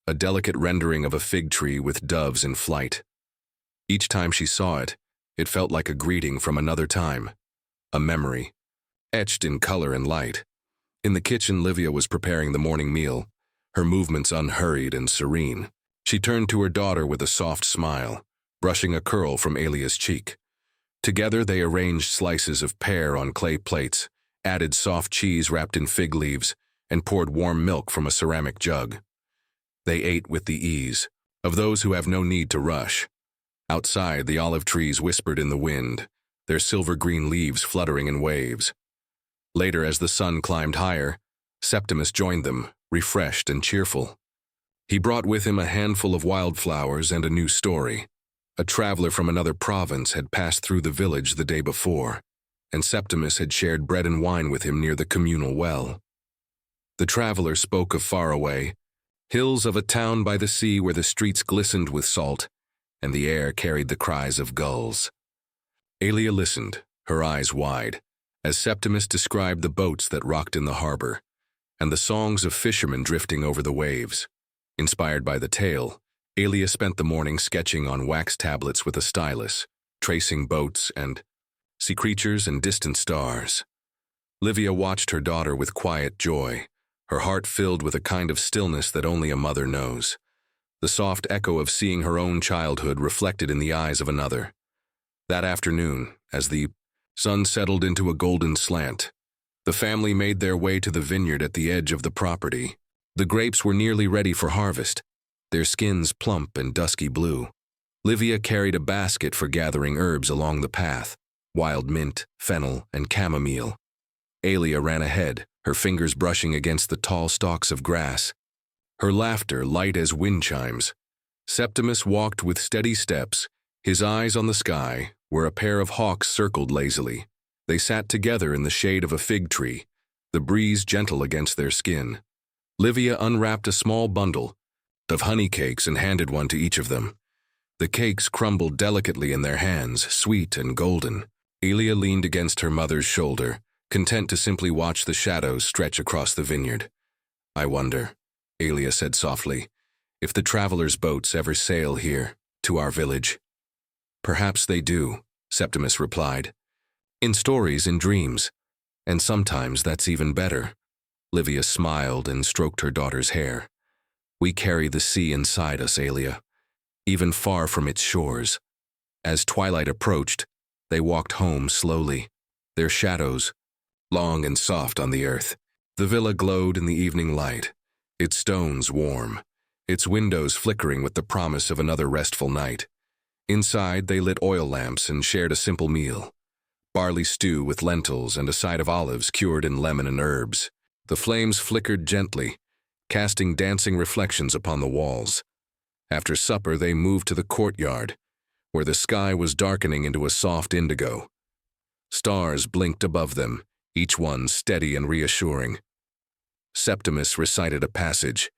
a delicate rendering of a fig tree with doves in flight. Each time she saw it, it felt like a greeting from another time, a memory, etched in color and light. In the kitchen, Livia was preparing the morning meal, her movements unhurried and serene. She turned to her daughter with a soft smile, brushing a curl from Alia's cheek. Together they arranged slices of pear on clay plates, added soft cheese wrapped in fig leaves, and poured warm milk from a ceramic jug. They ate with the ease of those who have no need to rush. Outside, the olive trees whispered in the wind, their silver-green leaves fluttering in waves. Later, as the sun climbed higher, Septimus joined them, refreshed and cheerful. He brought with him a handful of wildflowers and a new story. A traveler from another province had passed through the village the day before, and Septimus had shared bread and wine with him near the communal well. The traveler spoke of faraway hills of a town by the sea where the streets glistened with salt, and the air carried the cries of gulls. Aelia listened, her eyes wide, as Septimus described the boats that rocked in the harbor, and the songs of fishermen drifting over the waves. Inspired by the tale, Aelia spent the morning sketching on wax tablets with a stylus, tracing boats and sea creatures and distant stars. Livia watched her daughter with quiet joy, her heart filled with a kind of stillness that only a mother knows, the soft echo of seeing her own childhood reflected in the eyes of another. That afternoon, as the sun settled into a golden slant, the family made their way to the vineyard at the edge of the property. The grapes were nearly ready for harvest, their skins plump and dusky blue. Livia carried a basket for gathering herbs along the path, wild mint, fennel, and chamomile. Aelia ran ahead, her fingers brushing against the tall stalks of grass, her laughter light as wind chimes. Septimus walked with steady steps, his eyes on the sky, where a pair of hawks circled lazily. They sat together in the shade of a fig tree, the breeze gentle against their skin. Livia unwrapped a small bundle of honey cakes and handed one to each of them. The cakes crumbled delicately in their hands, sweet and golden. Aelia leaned against her mother's shoulder, content to simply watch the shadows stretch across the vineyard. "I wonder," Aelia said softly, "if the travelers' boats ever sail here, to our village." "Perhaps they do," Septimus replied. "In stories and dreams. And sometimes that's even better." Livia smiled and stroked her daughter's hair. "We carry the sea inside us, Aelia, even far from its shores." As twilight approached, they walked home slowly, their shadows long and soft on the earth. The villa glowed in the evening light, its stones warm, its windows flickering with the promise of another restful night. Inside, they lit oil lamps and shared a simple meal, barley stew with lentils and a side of olives cured in lemon and herbs. The flames flickered gently, casting dancing reflections upon the walls. After supper, they moved to the courtyard, where the sky was darkening into a soft indigo. Stars blinked above them, each one steady and reassuring. Septimus recited a passage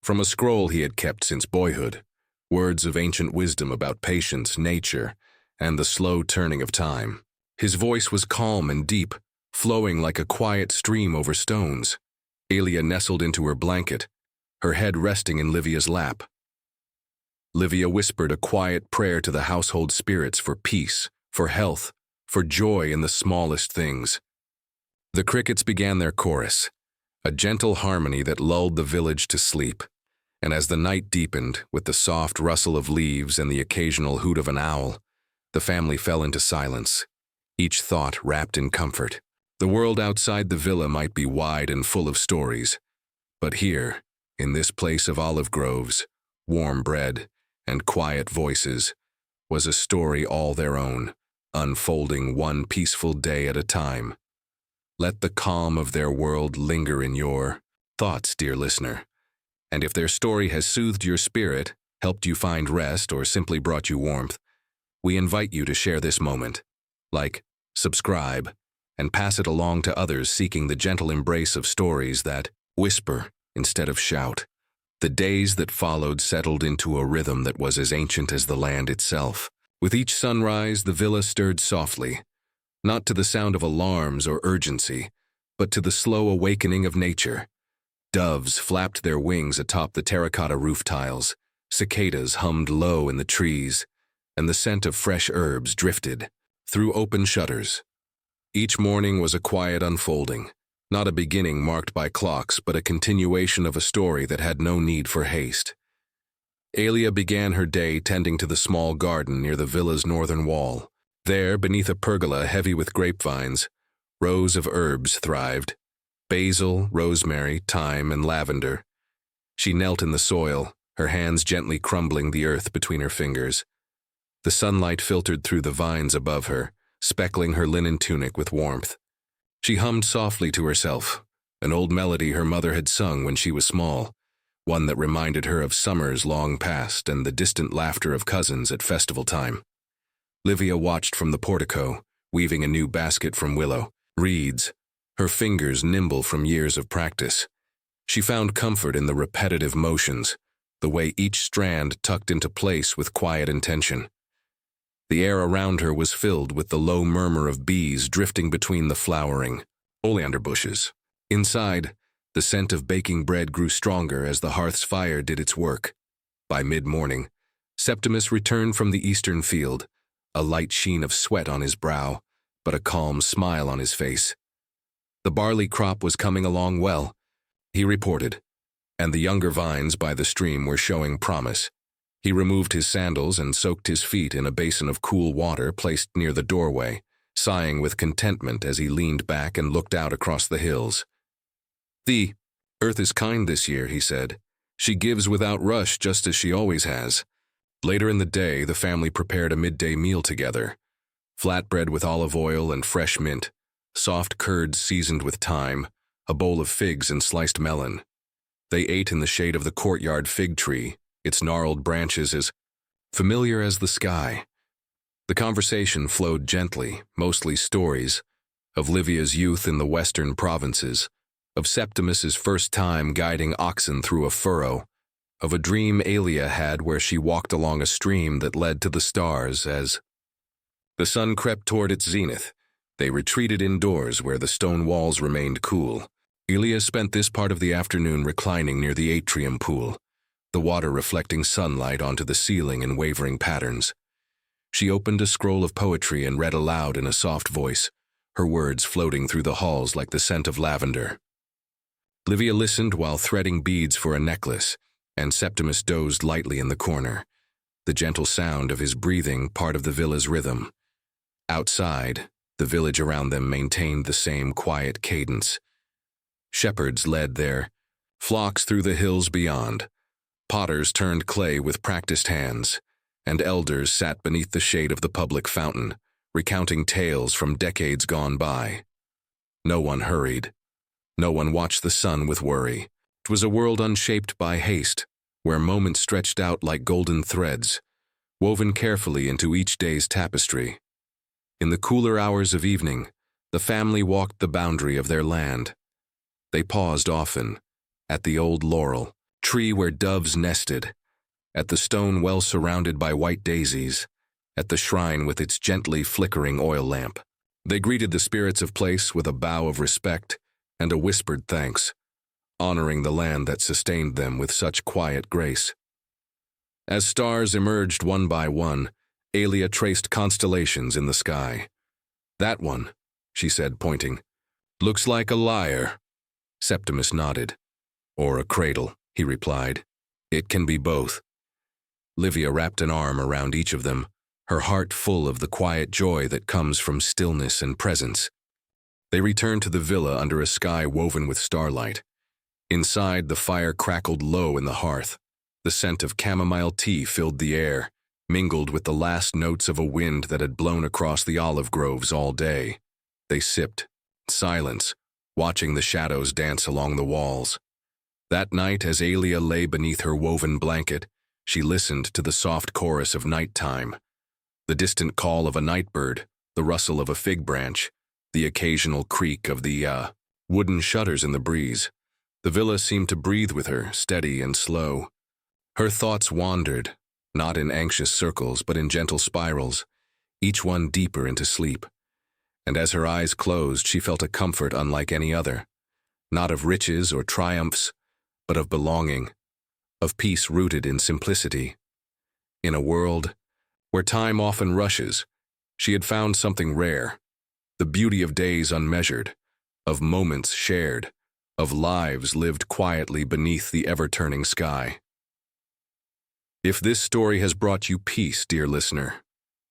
from a scroll he had kept since boyhood, words of ancient wisdom about patience, nature, and the slow turning of time. His voice was calm and deep, flowing like a quiet stream over stones. Aelia nestled into her blanket, her head resting in Livia's lap. Livia whispered a quiet prayer to the household spirits for peace, for health, for joy in the smallest things. The crickets began their chorus, a gentle harmony that lulled the village to sleep. And as the night deepened, with the soft rustle of leaves and the occasional hoot of an owl, the family fell into silence, each thought wrapped in comfort. The world outside the villa might be wide and full of stories, but here, in this place of olive groves, warm bread, and quiet voices, was a story all their own, unfolding one peaceful day at a time. Let the calm of their world linger in your thoughts, dear listener. And if their story has soothed your spirit, helped you find rest, or simply brought you warmth, we invite you to share this moment. Like, subscribe, and pass it along to others seeking the gentle embrace of stories that whisper instead of shout. The days that followed settled into a rhythm that was as ancient as the land itself. With each sunrise, the villa stirred softly, not to the sound of alarms or urgency, but to the slow awakening of nature. Doves flapped their wings atop the terracotta roof tiles, cicadas hummed low in the trees, and the scent of fresh herbs drifted through open shutters. Each morning was a quiet unfolding, not a beginning marked by clocks, but a continuation of a story that had no need for haste. Aelia began her day tending to the small garden near the villa's northern wall. There, beneath a pergola heavy with grapevines, rows of herbs thrived: basil, rosemary, thyme, and lavender. She knelt in the soil, her hands gently crumbling the earth between her fingers. The sunlight filtered through the vines above her, speckling her linen tunic with warmth. She hummed softly to herself, an old melody her mother had sung when she was small, one that reminded her of summers long past and the distant laughter of cousins at festival time. Livia watched from the portico, weaving a new basket from willow reeds, her fingers nimble from years of practice. She found comfort in the repetitive motions, the way each strand tucked into place with quiet intention. The air around her was filled with the low murmur of bees drifting between the flowering oleander bushes. Inside, the scent of baking bread grew stronger as the hearth's fire did its work. By mid-morning, Septimus returned from the eastern field, a light sheen of sweat on his brow, but a calm smile on his face. The barley crop was coming along well, he reported, and the younger vines by the stream were showing promise. He removed his sandals and soaked his feet in a basin of cool water placed near the doorway, sighing with contentment as he leaned back and looked out across the hills. "The earth is kind this year," he said. "She gives without rush, just as she always has." Later in the day, the family prepared a midday meal together. Flatbread with olive oil and fresh mint, soft curds seasoned with thyme, a bowl of figs and sliced melon. They ate in the shade of the courtyard fig tree, its gnarled branches as familiar as the sky. The conversation flowed gently, mostly stories, of Livia's youth in the western provinces, of Septimus's first time guiding oxen through a furrow, of a dream Aelia had where she walked along a stream that led to the stars. As the sun crept toward its zenith, they retreated indoors where the stone walls remained cool. Aelia spent this part of the afternoon reclining near the atrium pool, the water reflecting sunlight onto the ceiling in wavering patterns. She opened a scroll of poetry and read aloud in a soft voice, her words floating through the halls like the scent of lavender. Livia listened while threading beads for a necklace, and Septimus dozed lightly in the corner, the gentle sound of his breathing part of the villa's rhythm. Outside, the village around them maintained the same quiet cadence. Shepherds led their flocks through the hills beyond. Potters turned clay with practiced hands, and elders sat beneath the shade of the public fountain, recounting tales from decades gone by. No one hurried. No one watched the sun with worry. It was a world unshaped by haste, where moments stretched out like golden threads, woven carefully into each day's tapestry. In the cooler hours of evening, the family walked the boundary of their land. They paused often, at the old laurel tree where doves nested, at the stone well surrounded by white daisies, at the shrine with its gently flickering oil lamp. They greeted the spirits of place with a bow of respect and a whispered thanks, honoring the land that sustained them with such quiet grace. As stars emerged one by one, Aelia traced constellations in the sky. "That one," she said, pointing, "looks like a lyre." Septimus nodded. "Or a cradle," he replied. "It can be both." Livia wrapped an arm around each of them, her heart full of the quiet joy that comes from stillness and presence. They returned to the villa under a sky woven with starlight. Inside, the fire crackled low in the hearth. The scent of chamomile tea filled the air, mingled with the last notes of a wind that had blown across the olive groves all day. They sipped, in silence, watching the shadows dance along the walls. That night, as Aelia lay beneath her woven blanket, she listened to the soft chorus of nighttime, the distant call of a nightbird, the rustle of a fig branch, the occasional creak of the wooden shutters in the breeze. The villa seemed to breathe with her, steady and slow. Her thoughts wandered, not in anxious circles, but in gentle spirals, each one deeper into sleep. And as her eyes closed, she felt a comfort unlike any other, not of riches or triumphs, but of belonging, of peace rooted in simplicity. In a world where time often rushes, she had found something rare, the beauty of days unmeasured, of moments shared, of lives lived quietly beneath the ever-turning sky. If this story has brought you peace, dear listener,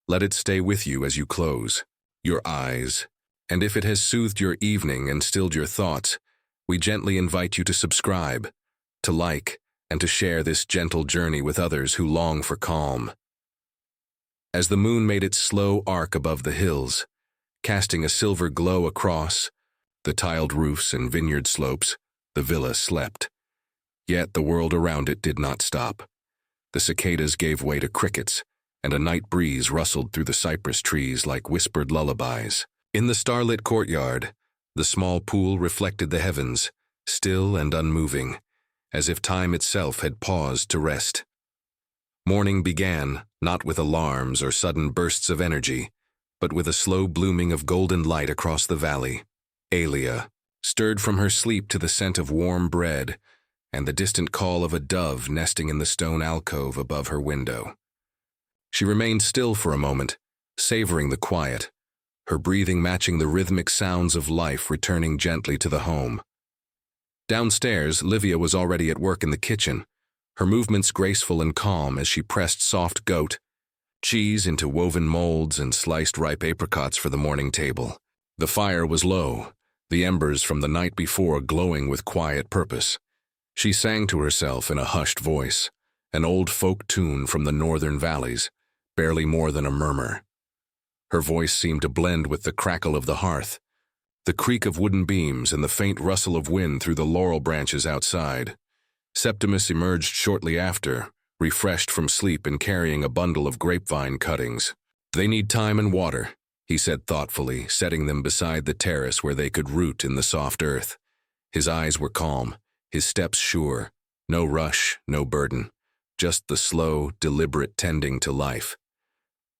let it stay with you as you close your eyes. And if it has soothed your evening and stilled your thoughts, we gently invite you to subscribe, to like, and to share this gentle journey with others who long for calm. As the moon made its slow arc above the hills, casting a silver glow across, the tiled roofs and vineyard slopes, the villa slept. Yet the world around it did not stop. The cicadas gave way to crickets, and a night breeze rustled through the cypress trees like whispered lullabies. In the starlit courtyard, the small pool reflected the heavens, still and unmoving, as if time itself had paused to rest. Morning began, not with alarms or sudden bursts of energy, but with a slow blooming of golden light across the valley. Alia stirred from her sleep to the scent of warm bread and the distant call of a dove nesting in the stone alcove above her window. She remained still for a moment, savoring the quiet, her breathing matching the rhythmic sounds of life returning gently to the home. Downstairs, Livia was already at work in the kitchen, her movements graceful and calm as she pressed soft goat cheese into woven molds and sliced ripe apricots for the morning table. The fire was low, the embers from the night before glowing with quiet purpose. She sang to herself in a hushed voice, an old folk tune from the northern valleys, barely more than a murmur. Her voice seemed to blend with the crackle of the hearth, the creak of wooden beams and the faint rustle of wind through the laurel branches outside. Septimus emerged shortly after, refreshed from sleep and carrying a bundle of grapevine cuttings. "They need time and water," he said thoughtfully, setting them beside the terrace where they could root in the soft earth. His eyes were calm, his steps sure, no rush, no burden, just the slow, deliberate tending to life.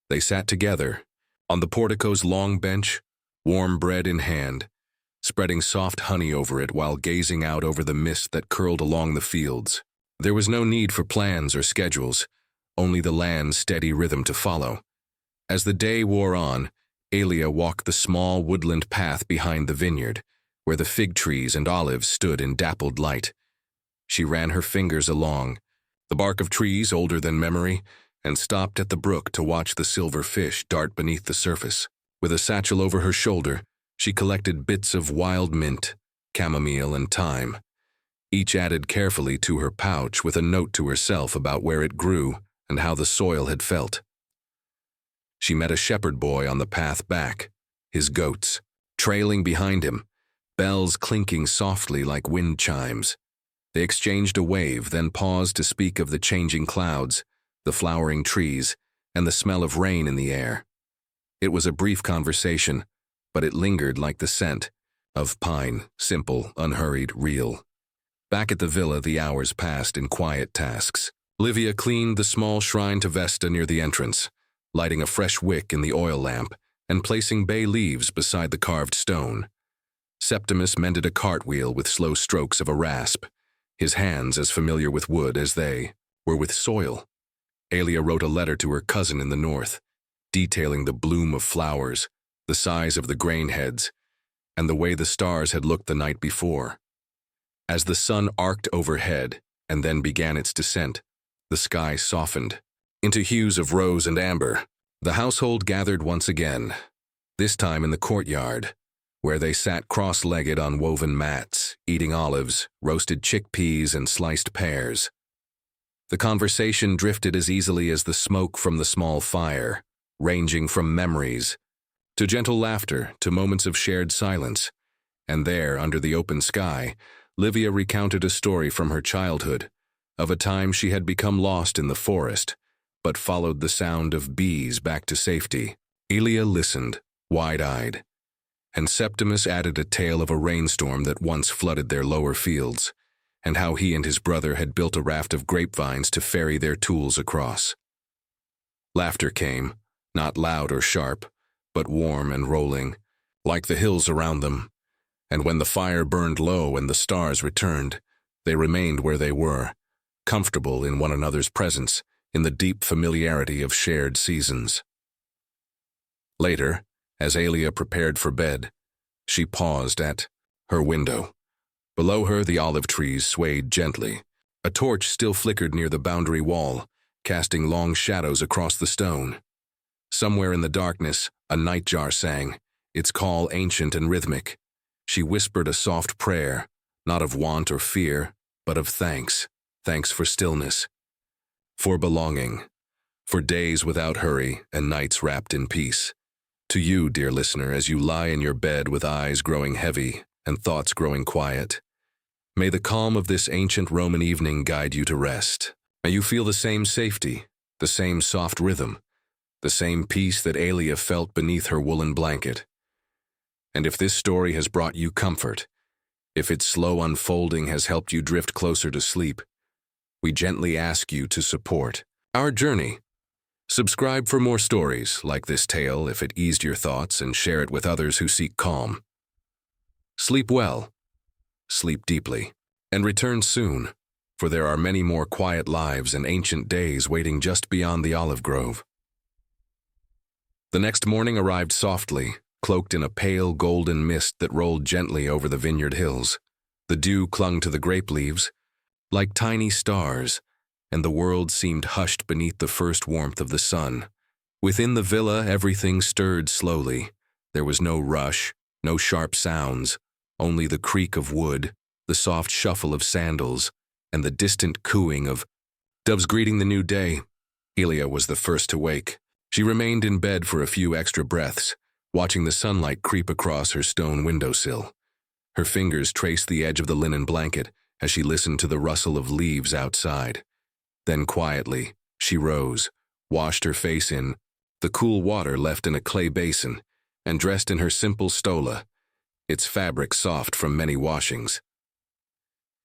They sat together, on the portico's long bench, warm bread in hand, spreading soft honey over it while gazing out over the mist that curled along the fields. There was no need for plans or schedules, only the land's steady rhythm to follow. As the day wore on, Alia walked the small woodland path behind the vineyard, where the fig trees and olives stood in dappled light. She ran her fingers along the bark of trees older than memory, and stopped at the brook to watch the silver fish dart beneath the surface. With a satchel over her shoulder, she collected bits of wild mint, chamomile, and thyme, each added carefully to her pouch with a note to herself about where it grew and how the soil had felt. She met a shepherd boy on the path back, his goats trailing behind him, bells clinking softly like wind chimes. They exchanged a wave, then paused to speak of the changing clouds, the flowering trees, and the smell of rain in the air. It was a brief conversation, but it lingered like the scent of pine, simple, unhurried, real. Back at the villa, the hours passed in quiet tasks. Livia cleaned the small shrine to Vesta near the entrance, lighting a fresh wick in the oil lamp and placing bay leaves beside the carved stone. Septimus mended a cartwheel with slow strokes of a rasp, his hands as familiar with wood as they were with soil. Alia wrote a letter to her cousin in the north, detailing the bloom of flowers, the size of the grain heads, and the way the stars had looked the night before. As the sun arced overhead and then began its descent, the sky softened into hues of rose and amber. The household gathered once again, this time in the courtyard, where they sat cross-legged on woven mats, eating olives, roasted chickpeas, and sliced pears. The conversation drifted as easily as the smoke from the small fire, ranging from memories to gentle laughter to moments of shared silence. And there, under the open sky, Livia recounted a story from her childhood, of a time she had become lost in the forest, but followed the sound of bees back to safety. Alia listened, wide-eyed, and Septimus added a tale of a rainstorm that once flooded their lower fields, and how he and his brother had built a raft of grapevines to ferry their tools across. Laughter came, not loud or sharp, but warm and rolling, like the hills around them. And when the fire burned low and the stars returned, they remained where they were, comfortable in one another's presence, in the deep familiarity of shared seasons. Later, as Alia prepared for bed, she paused at her window. Below her, the olive trees swayed gently. A torch still flickered near the boundary wall, casting long shadows across the stone. Somewhere in the darkness, a nightjar sang, its call ancient and rhythmic. She whispered a soft prayer, not of want or fear, but of thanks. Thanks for stillness, for belonging, for days without hurry and nights wrapped in peace. To you, dear listener, as you lie in your bed with eyes growing heavy and thoughts growing quiet. May the calm of this ancient Roman evening guide you to rest. May you feel the same safety, the same soft rhythm, the same peace that Aelia felt beneath her woolen blanket. And if this story has brought you comfort, if its slow unfolding has helped you drift closer to sleep, we gently ask you to support our journey. Subscribe for more stories like this tale if it eased your thoughts, and share it with others who seek calm. Sleep well, sleep deeply, and return soon, for there are many more quiet lives and ancient days waiting just beyond the olive grove. The next morning arrived softly, cloaked in a pale golden mist that rolled gently over the vineyard hills. The dew clung to the grape leaves like tiny stars, and the world seemed hushed beneath the first warmth of the sun. Within the villa, everything stirred slowly. There was no rush, no sharp sounds, only the creak of wood, the soft shuffle of sandals, and the distant cooing of doves greeting the new day. Aelia was the first to wake. She remained in bed for a few extra breaths, watching the sunlight creep across her stone windowsill. Her fingers traced the edge of the linen blanket as she listened to the rustle of leaves outside. Then quietly, she rose, washed her face in the cool water left in a clay basin, and dressed in her simple stola, its fabric soft from many washings.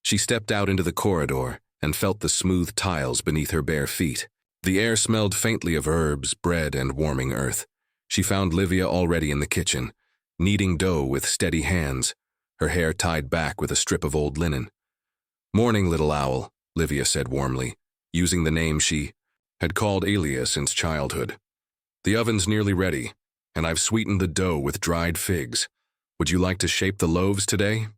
She stepped out into the corridor and felt the smooth tiles beneath her bare feet. The air smelled faintly of herbs, bread, and warming earth. She found Livia already in the kitchen, kneading dough with steady hands, her hair tied back with a strip of old linen. "Morning, little owl," Livia said warmly, using the name she had called Aelia since childhood. "The oven's nearly ready, and I've sweetened the dough with dried figs. Would you like to shape the loaves today?"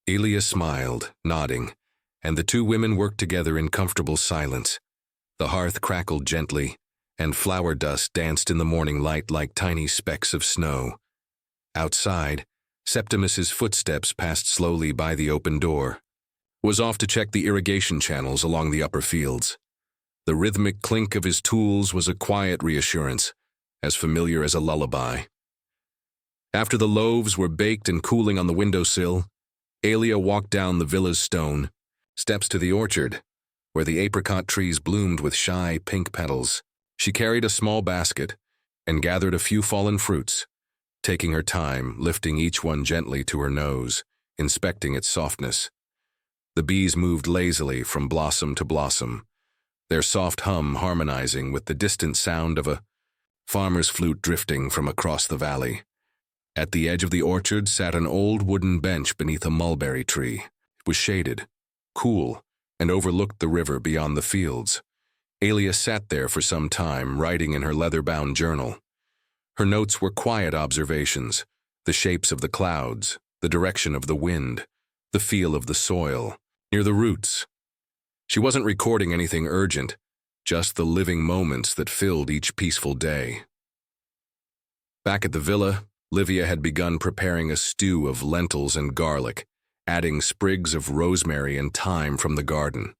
Aelia smiled, nodding, and the two women worked together in comfortable silence. The hearth crackled gently, and flour dust danced in the morning light like tiny specks of snow. Outside, Septimus's footsteps passed slowly by the open door. Was off to check the irrigation channels along the upper fields. The rhythmic clink of his tools was a quiet reassurance, as familiar as a lullaby. After the loaves were baked and cooling on the windowsill, Aelia walked down the villa's stone steps to the orchard, where the apricot trees bloomed with shy pink petals. She carried a small basket and gathered a few fallen fruits, taking her time, lifting each one gently to her nose, inspecting its softness. The bees moved lazily from blossom to blossom, their soft hum harmonizing with the distant sound of a farmer's flute drifting from across the valley. At the edge of the orchard sat an old wooden bench beneath a mulberry tree. It was shaded, cool, and overlooked the river beyond the fields. Aelia sat there for some time, writing in her leather-bound journal. Her notes were quiet observations, the shapes of the clouds, the direction of the wind, the feel of the soil, near the roots. She wasn't recording anything urgent, just the living moments that filled each peaceful day. Back at the villa, Livia had begun preparing a stew of lentils and garlic, adding sprigs of rosemary and thyme from the garden.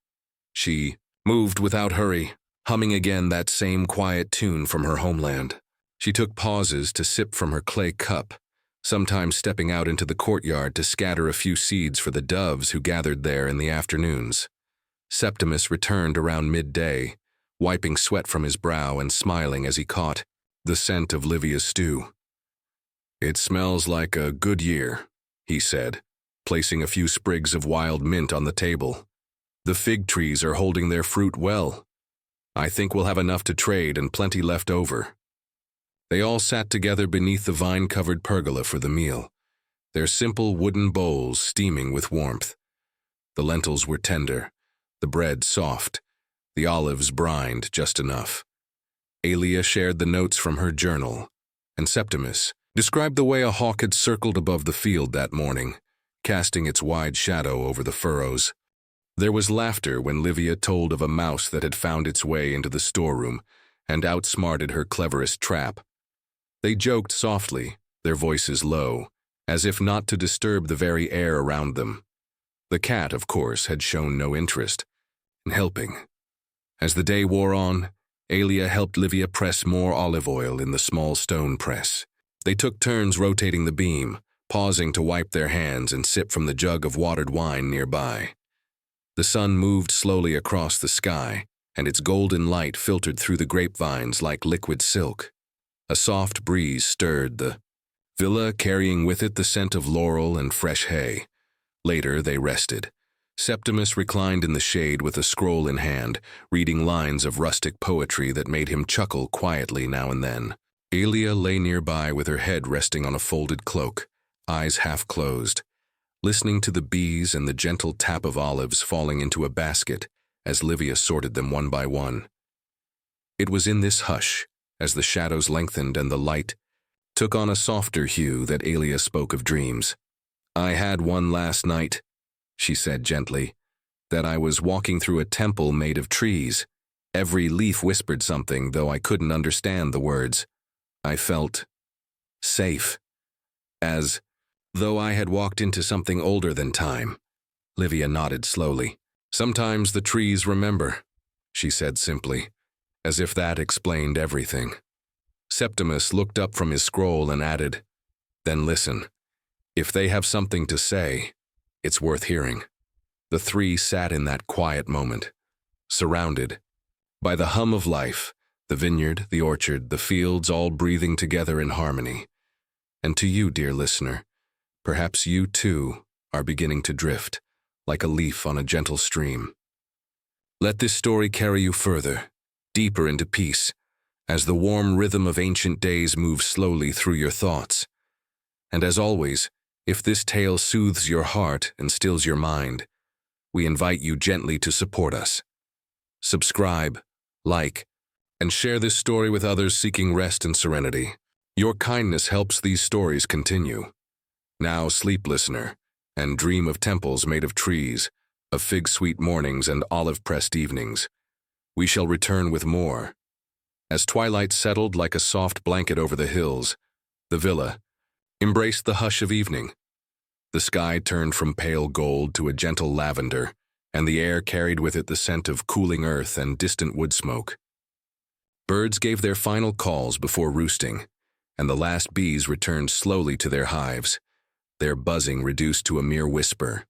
She moved without hurry, humming again that same quiet tune from her homeland. She took pauses to sip from her clay cup, sometimes stepping out into the courtyard to scatter a few seeds for the doves who gathered there in the afternoons. Septimus returned around midday, wiping sweat from his brow and smiling as he caught the scent of Livia's stew. "It smells like a good year," he said, placing a few sprigs of wild mint on the table. "The fig trees are holding their fruit well. I think we'll have enough to trade and plenty left over." They all sat together beneath the vine-covered pergola for the meal, their simple wooden bowls steaming with warmth. The lentils were tender, the bread soft, the olives brined just enough. Aelia shared the notes from her journal, and Septimus described the way a hawk had circled above the field that morning, casting its wide shadow over the furrows. There was laughter when Livia told of a mouse that had found its way into the storeroom and outsmarted her cleverest trap. They joked softly, their voices low, as if not to disturb the very air around them. The cat, of course, had shown no interest in helping. As the day wore on, Aelia helped Livia press more olive oil in the small stone press. They took turns rotating the beam, pausing to wipe their hands and sip from the jug of watered wine nearby. The sun moved slowly across the sky, and its golden light filtered through the grapevines like liquid silk. A soft breeze stirred the villa, carrying with it the scent of laurel and fresh hay. Later, they rested. Septimus reclined in the shade with a scroll in hand, reading lines of rustic poetry that made him chuckle quietly now and then. Aelia lay nearby with her head resting on a folded cloak, eyes half closed, listening to the bees and the gentle tap of olives falling into a basket as Livia sorted them one by one. It was in this hush, as the shadows lengthened and the light took on a softer hue, that Aelia spoke of dreams. "I had one last night," she said gently, "that I was walking through a temple made of trees. Every leaf whispered something, though I couldn't understand the words. I felt safe, as though I had walked into something older than time." Livia nodded slowly. "Sometimes the trees remember," she said simply, as if that explained everything. Septimus looked up from his scroll and added, "Then listen. If they have something to say, it's worth hearing." The three sat in that quiet moment, surrounded by the hum of life, the vineyard, the orchard, the fields, all breathing together in harmony. And to you, dear listener, perhaps you too are beginning to drift, like a leaf on a gentle stream. Let this story carry you further, deeper into peace, as the warm rhythm of ancient days moves slowly through your thoughts. And as always, if this tale soothes your heart and stills your mind, we invite you gently to support us. Subscribe, like, and share this story with others seeking rest and serenity. Your kindness helps these stories continue. Now sleep, listener, and dream of temples made of trees, of fig-sweet mornings and olive-pressed evenings. We shall return with more. As twilight settled like a soft blanket over the hills, the villa embraced the hush of evening. The sky turned from pale gold to a gentle lavender, and the air carried with it the scent of cooling earth and distant wood smoke. Birds gave their final calls before roosting, and the last bees returned slowly to their hives, their buzzing reduced to a mere whisper.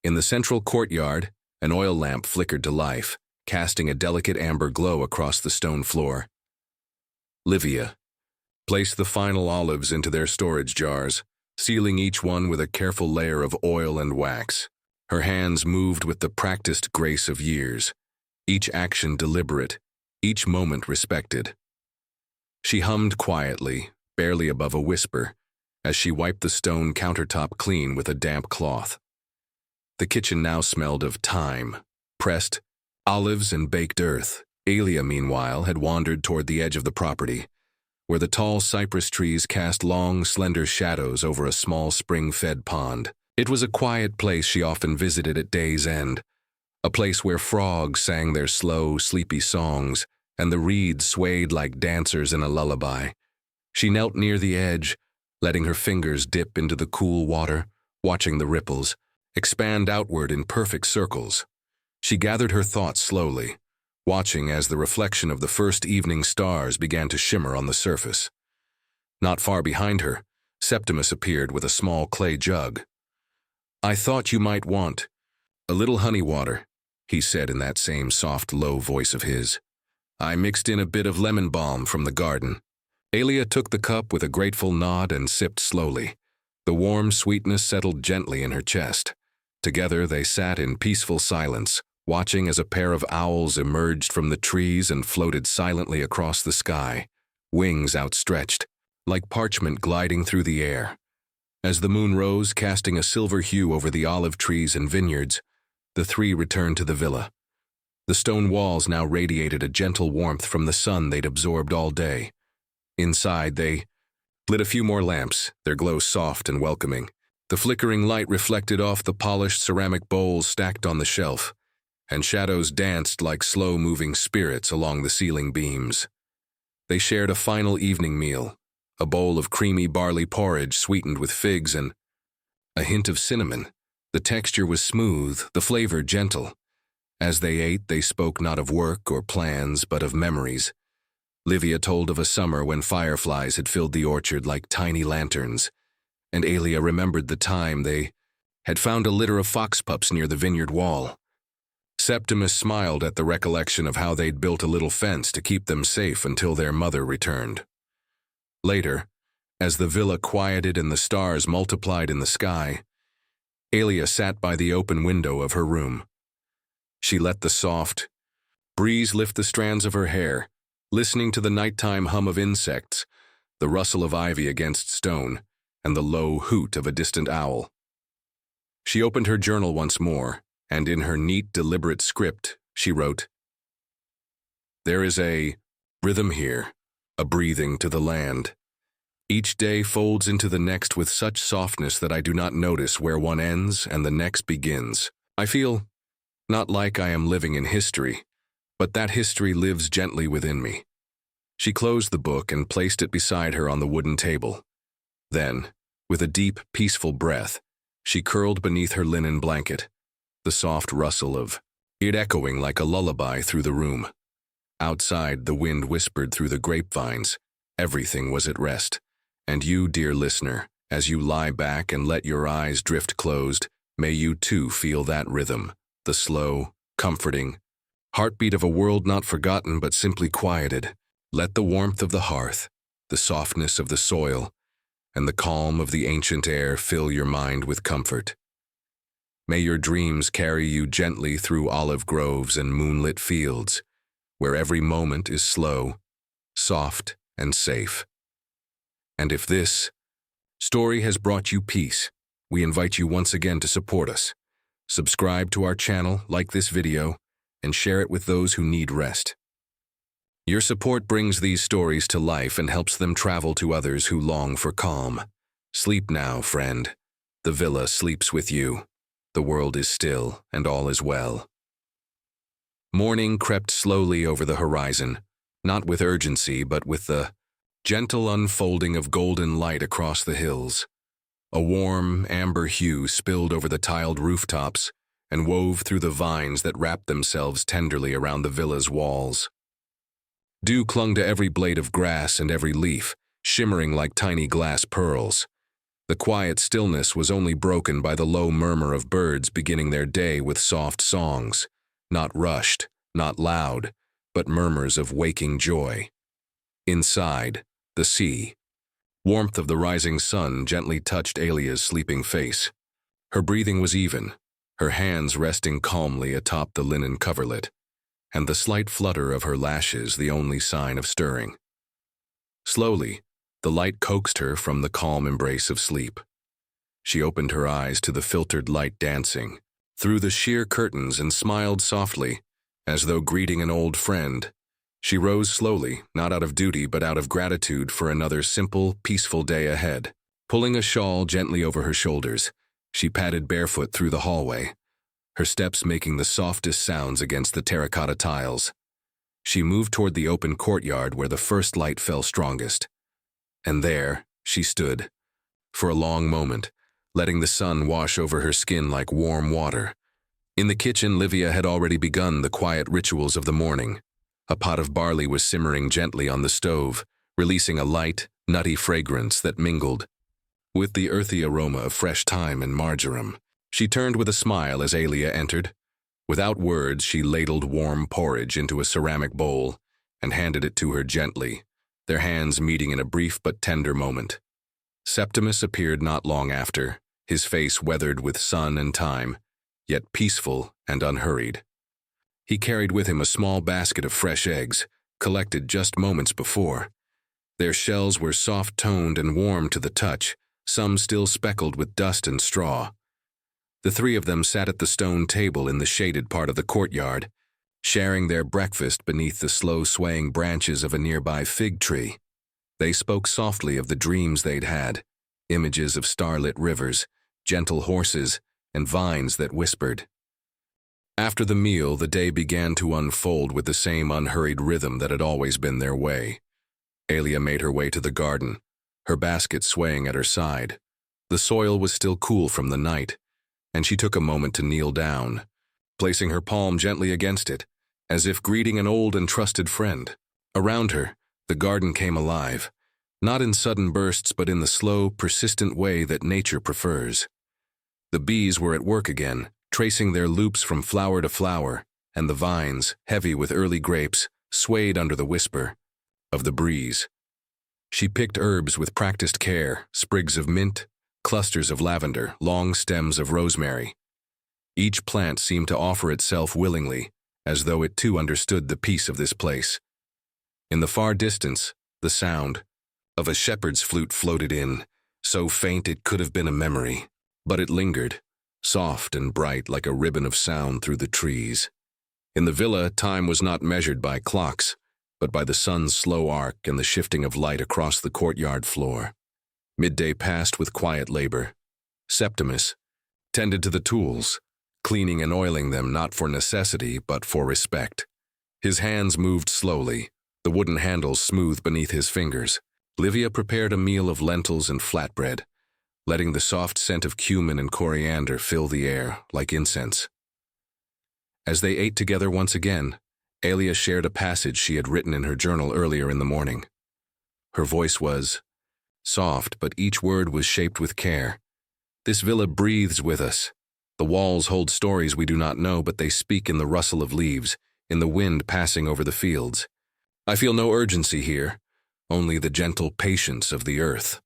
In the central courtyard, an oil lamp flickered to life, casting a delicate amber glow across the stone floor. Livia placed the final olives into their storage jars, sealing each one with a careful layer of oil and wax. Her hands moved with the practiced grace of years, each action deliberate, each moment respected. She hummed quietly, barely above a whisper, as she wiped the stone countertop clean with a damp cloth. The kitchen now smelled of thyme, pressed olives, and baked earth. Aelia, meanwhile, had wandered toward the edge of the property, where the tall cypress trees cast long, slender shadows over a small spring-fed pond. It was a quiet place she often visited at day's end, a place where frogs sang their slow, sleepy songs, and the reeds swayed like dancers in a lullaby. She knelt near the edge, letting her fingers dip into the cool water, watching the ripples expand outward in perfect circles. She gathered her thoughts slowly, watching as the reflection of the first evening stars began to shimmer on the surface. Not far behind her, Septimus appeared with a small clay jug. "I thought you might want a little honey water," he said in that same soft, low voice of his. "I mixed in a bit of lemon balm from the garden." Aelia took the cup with a grateful nod and sipped slowly. The warm sweetness settled gently in her chest. Together they sat in peaceful silence, watching as a pair of owls emerged from the trees and floated silently across the sky, wings outstretched, like parchment gliding through the air. As the moon rose, casting a silver hue over the olive trees and vineyards, the three returned to the villa. The stone walls now radiated a gentle warmth from the sun they'd absorbed all day. Inside, they lit a few more lamps, their glow soft and welcoming. The flickering light reflected off the polished ceramic bowls stacked on the shelf, and shadows danced like slow-moving spirits along the ceiling beams. They shared a final evening meal, a bowl of creamy barley porridge sweetened with figs and a hint of cinnamon. The texture was smooth, the flavor gentle. As they ate, they spoke not of work or plans, but of memories. Livia told of a summer when fireflies had filled the orchard like tiny lanterns, and Aelia remembered the time they had found a litter of fox pups near the vineyard wall. Septimus smiled at the recollection of how they'd built a little fence to keep them safe until their mother returned. Later, as the villa quieted and the stars multiplied in the sky, Aelia sat by the open window of her room. She let the soft breeze lift the strands of her hair, listening to the nighttime hum of insects, the rustle of ivy against stone, and the low hoot of a distant owl. She opened her journal once more, and in her neat, deliberate script, she wrote, "There is a rhythm here, a breathing to the land. Each day folds into the next with such softness that I do not notice where one ends and the next begins. I feel not like I am living in history, but that history lives gently within me." She closed the book and placed it beside her on the wooden table. Then, with a deep, peaceful breath, she curled beneath her linen blanket, the soft rustle of it echoing like a lullaby through the room. Outside, the wind whispered through the grapevines. Everything was at rest. And you, dear listener, as you lie back and let your eyes drift closed, may you too feel that rhythm, the slow, comforting heartbeat of a world not forgotten but simply quieted. Let the warmth of the hearth, the softness of the soil, and the calm of the ancient air fill your mind with comfort. May your dreams carry you gently through olive groves and moonlit fields, where every moment is slow, soft, and safe. And if this story has brought you peace, we invite you once again to support us. Subscribe to our channel, like this video, and share it with those who need rest. Your support brings these stories to life and helps them travel to others who long for calm. Sleep now, friend. The villa sleeps with you. The world is still, and all is well. Morning crept slowly over the horizon, not with urgency, but with the gentle unfolding of golden light across the hills. A warm, amber hue spilled over the tiled rooftops and wove through the vines that wrapped themselves tenderly around the villa's walls. Dew clung to every blade of grass and every leaf, shimmering like tiny glass pearls. The quiet stillness was only broken by the low murmur of birds beginning their day with soft songs, not rushed, not loud, but murmurs of waking joy. Inside, the sea. Warmth of the rising sun gently touched Aelia's sleeping face. Her breathing was even, her hands resting calmly atop the linen coverlet, and the slight flutter of her lashes the only sign of stirring. Slowly, the light coaxed her from the calm embrace of sleep. She opened her eyes to the filtered light dancing through the sheer curtains and smiled softly, as though greeting an old friend. She rose slowly, not out of duty but out of gratitude for another simple, peaceful day ahead. Pulling a shawl gently over her shoulders, she padded barefoot through the hallway, her steps making the softest sounds against the terracotta tiles. She moved toward the open courtyard where the first light fell strongest. And there, she stood, for a long moment, letting the sun wash over her skin like warm water. In the kitchen, Livia had already begun the quiet rituals of the morning. A pot of barley was simmering gently on the stove, releasing a light, nutty fragrance that mingled with the earthy aroma of fresh thyme and marjoram. She turned with a smile as Aelia entered. Without words, she ladled warm porridge into a ceramic bowl and handed it to her gently, their hands meeting in a brief but tender moment. Septimus appeared not long after, his face weathered with sun and time, yet peaceful and unhurried. He carried with him a small basket of fresh eggs, collected just moments before. Their shells were soft-toned and warm to the touch, some still speckled with dust and straw. The three of them sat at the stone table in the shaded part of the courtyard, sharing their breakfast beneath the slow-swaying branches of a nearby fig tree. They spoke softly of the dreams they'd had, images of starlit rivers, gentle horses, and vines that whispered. After the meal, the day began to unfold with the same unhurried rhythm that had always been their way. Aelia made her way to the garden, her basket swaying at her side. The soil was still cool from the night, and she took a moment to kneel down, placing her palm gently against it, as if greeting an old and trusted friend. Around her, the garden came alive, not in sudden bursts but in the slow, persistent way that nature prefers. The bees were at work again, tracing their loops from flower to flower, and the vines, heavy with early grapes, swayed under the whisper of the breeze. She picked herbs with practiced care, sprigs of mint, clusters of lavender, long stems of rosemary. Each plant seemed to offer itself willingly, as though it too understood the peace of this place. In the far distance, the sound of a shepherd's flute floated in, so faint it could have been a memory, but it lingered, soft and bright like a ribbon of sound through the trees. In the villa, time was not measured by clocks, but by the sun's slow arc and the shifting of light across the courtyard floor. Midday passed with quiet labor. Septimus tended to the tools, cleaning and oiling them not for necessity but for respect. His hands moved slowly, the wooden handles smooth beneath his fingers. Livia prepared a meal of lentils and flatbread, letting the soft scent of cumin and coriander fill the air like incense. As they ate together once again, Aelia shared a passage she had written in her journal earlier in the morning. Her voice was soft, but each word was shaped with care. This villa breathes with us. The walls hold stories we do not know, but they speak in the rustle of leaves, in the wind passing over the fields. I feel no urgency here, only the gentle patience of the earth.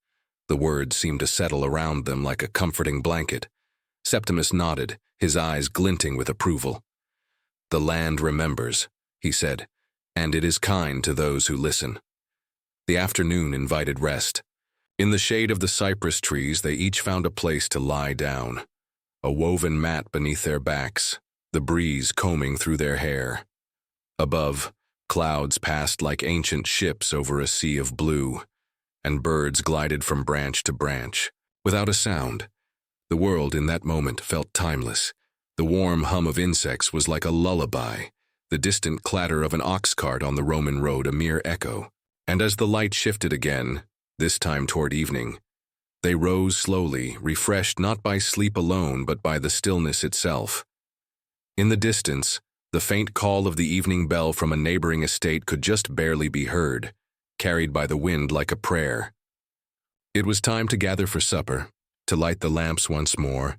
The words seemed to settle around them like a comforting blanket. Septimus nodded, his eyes glinting with approval. The land remembers, he said, and it is kind to those who listen. The afternoon invited rest. In the shade of the cypress trees, they each found a place to lie down, a woven mat beneath their backs, the breeze combing through their hair. Above, clouds passed like ancient ships over a sea of blue, and birds glided from branch to branch, without a sound. The world in that moment felt timeless. The warm hum of insects was like a lullaby, the distant clatter of an ox cart on the Roman road a mere echo. And as the light shifted again, this time toward evening, they rose slowly, refreshed not by sleep alone but by the stillness itself. In the distance, the faint call of the evening bell from a neighboring estate could just barely be heard, carried by the wind like a prayer. It was time to gather for supper, to light the lamps once more,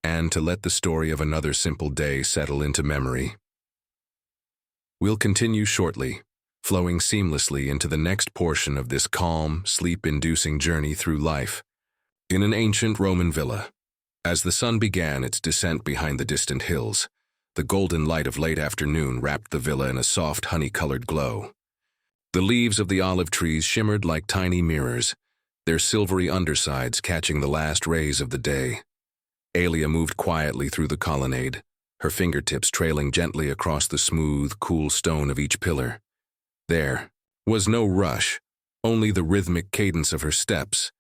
and to let the story of another simple day settle into memory. We'll continue shortly, flowing seamlessly into the next portion of this calm, sleep-inducing journey through life, in an ancient Roman villa. As the sun began its descent behind the distant hills, the golden light of late afternoon wrapped the villa in a soft, honey-colored glow. The leaves of the olive trees shimmered like tiny mirrors, their silvery undersides catching the last rays of the day. Aelia moved quietly through the colonnade, her fingertips trailing gently across the smooth, cool stone of each pillar. There was no rush, only the rhythmic cadence of her steps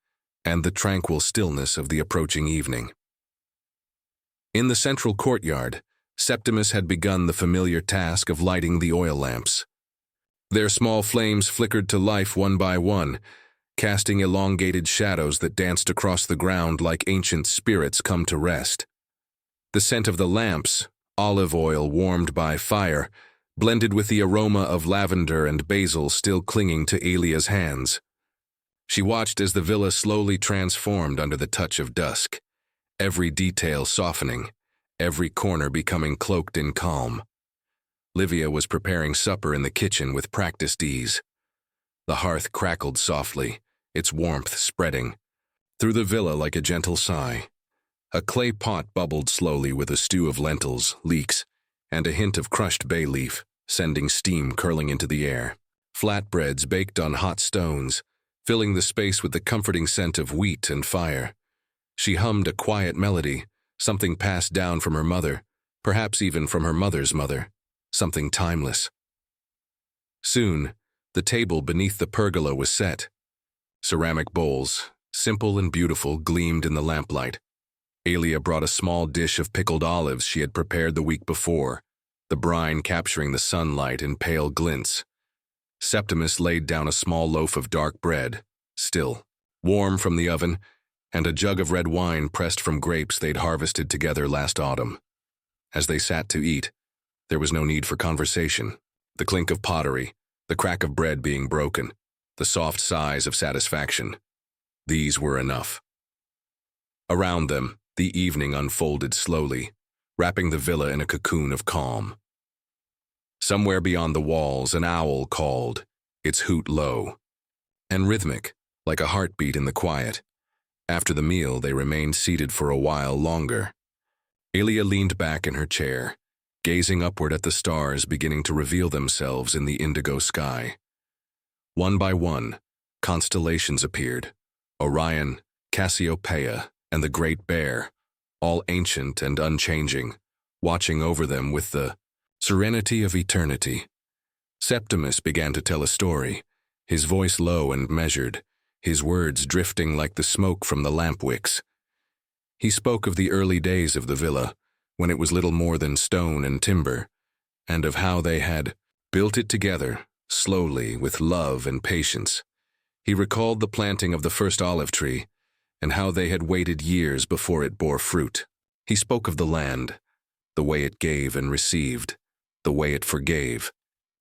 and the tranquil stillness of the approaching evening. In the central courtyard, Septimus had begun the familiar task of lighting the oil lamps. Their small flames flickered to life one by one, casting elongated shadows that danced across the ground like ancient spirits come to rest. The scent of the lamps, olive oil warmed by fire, blended with the aroma of lavender and basil still clinging to Aelia's hands. She watched as the villa slowly transformed under the touch of dusk, every detail softening, every corner becoming cloaked in calm. Livia was preparing supper in the kitchen with practiced ease. The hearth crackled softly, its warmth spreading through the villa like a gentle sigh. A clay pot bubbled slowly with a stew of lentils, leeks, and a hint of crushed bay leaf, sending steam curling into the air. Flatbreads baked on hot stones, filling the space with the comforting scent of wheat and fire. She hummed a quiet melody, something passed down from her mother, perhaps even from her mother's mother, something timeless. Soon, the table beneath the pergola was set. Ceramic bowls, simple and beautiful, gleamed in the lamplight. Aelia brought a small dish of pickled olives she had prepared the week before, the brine capturing the sunlight in pale glints. Septimus laid down a small loaf of dark bread, still, warm from the oven, and a jug of red wine pressed from grapes they'd harvested together last autumn. As they sat to eat, there was no need for conversation. The clink of pottery, the crack of bread being broken, the soft sighs of satisfaction. These were enough. Around them, the evening unfolded slowly, wrapping the villa in a cocoon of calm. Somewhere beyond the walls, an owl called, its hoot low and rhythmic, like a heartbeat in the quiet. After the meal, they remained seated for a while longer. Alia leaned back in her chair, gazing upward at the stars beginning to reveal themselves in the indigo sky. One by one, constellations appeared: Orion, Cassiopeia, and the Great Bear, all ancient and unchanging, watching over them with the serenity of eternity. Septimus began to tell a story, his voice low and measured, his words drifting like the smoke from the lamp wicks. He spoke of the early days of the villa, when it was little more than stone and timber, and of how they had built it together, slowly, with love and patience. He recalled the planting of the first olive tree, and how they had waited years before it bore fruit. He spoke of the land, the way it gave and received, the way it forgave.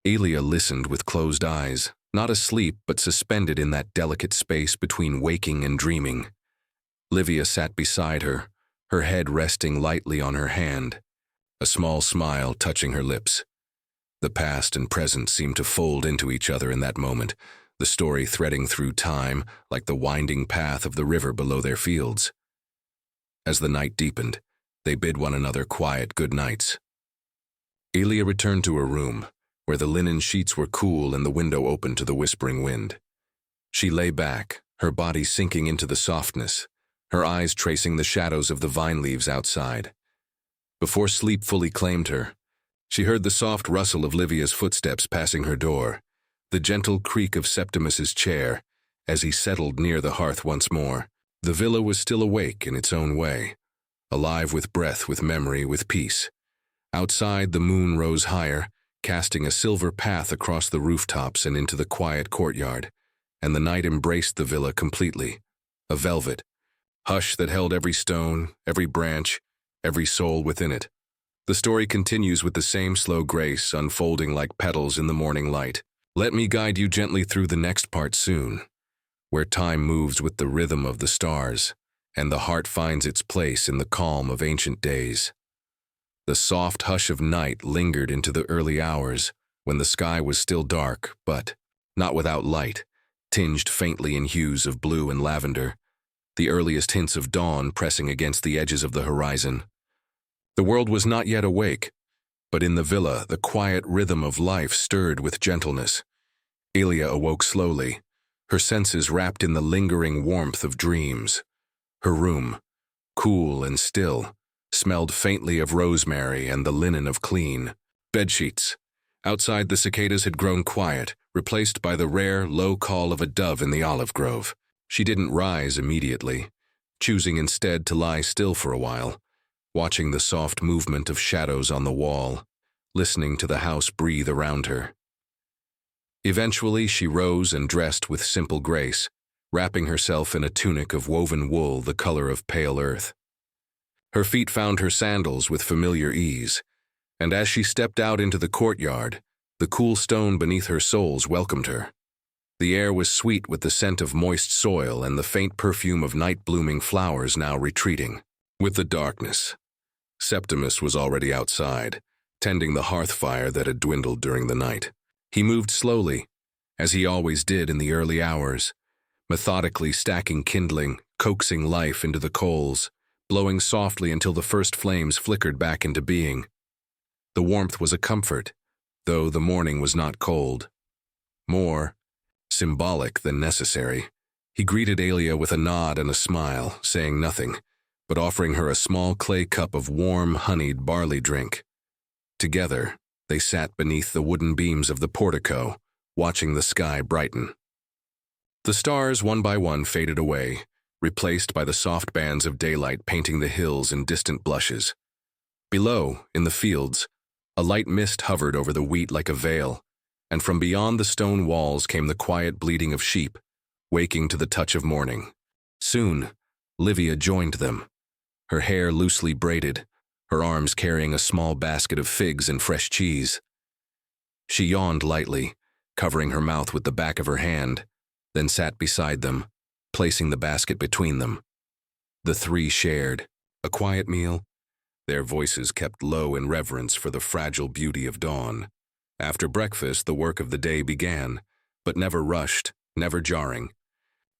Alia listened with closed eyes, not asleep but suspended in that delicate space between waking and dreaming. Livia sat beside her, her head resting lightly on her hand, a small smile touching her lips. The past and present seemed to fold into each other in that moment, the story threading through time like the winding path of the river below their fields. As the night deepened, they bid one another quiet good nights. Alia returned to her room, where the linen sheets were cool and the window open to the whispering wind. She lay back, her body sinking into the softness, her eyes tracing the shadows of the vine leaves outside. Before sleep fully claimed her, she heard the soft rustle of Livia's footsteps passing her door, the gentle creak of Septimus's chair as he settled near the hearth once more. The villa was still awake in its own way, alive with breath, with memory, with peace. Outside, the moon rose higher, casting a silver path across the rooftops and into the quiet courtyard, and the night embraced the villa completely, a velvet hush that held every stone, every branch, every soul within it. The story continues with the same slow grace, unfolding like petals in the morning light. Let me guide you gently through the next part soon, where time moves with the rhythm of the stars, and the heart finds its place in the calm of ancient days. The soft hush of night lingered into the early hours, when the sky was still dark, but not without light, tinged faintly in hues of blue and lavender, the earliest hints of dawn pressing against the edges of the horizon. The world was not yet awake, but in the villa the quiet rhythm of life stirred with gentleness. Alia awoke slowly, her senses wrapped in the lingering warmth of dreams. Her room, cool and still, smelled faintly of rosemary and the linen of clean bedsheets. Outside, the cicadas had grown quiet, replaced by the rare, low call of a dove in the olive grove. She didn't rise immediately, choosing instead to lie still for a while, watching the soft movement of shadows on the wall, listening to the house breathe around her. Eventually, she rose and dressed with simple grace, wrapping herself in a tunic of woven wool the color of pale earth. Her feet found her sandals with familiar ease, and as she stepped out into the courtyard, the cool stone beneath her soles welcomed her. The air was sweet with the scent of moist soil and the faint perfume of night-blooming flowers now retreating. With the darkness, Septimus was already outside, tending the hearth fire that had dwindled during the night. He moved slowly, as he always did in the early hours, methodically stacking kindling, coaxing life into the coals, blowing softly until the first flames flickered back into being. The warmth was a comfort, though the morning was not cold. More symbolic than necessary, he greeted Alia with a nod and a smile, saying nothing, but offering her a small clay cup of warm, honeyed barley drink. Together, they sat beneath the wooden beams of the portico, watching the sky brighten. The stars, one by one, faded away, replaced by the soft bands of daylight painting the hills in distant blushes. Below, in the fields, a light mist hovered over the wheat like a veil, and from beyond the stone walls came the quiet bleating of sheep, waking to the touch of morning. Soon, Livia joined them, her hair loosely braided, her arms carrying a small basket of figs and fresh cheese. She yawned lightly, covering her mouth with the back of her hand, then sat beside them, placing the basket between them. The three shared a quiet meal, their voices kept low in reverence for the fragile beauty of dawn. After breakfast, the work of the day began, but never rushed, never jarring.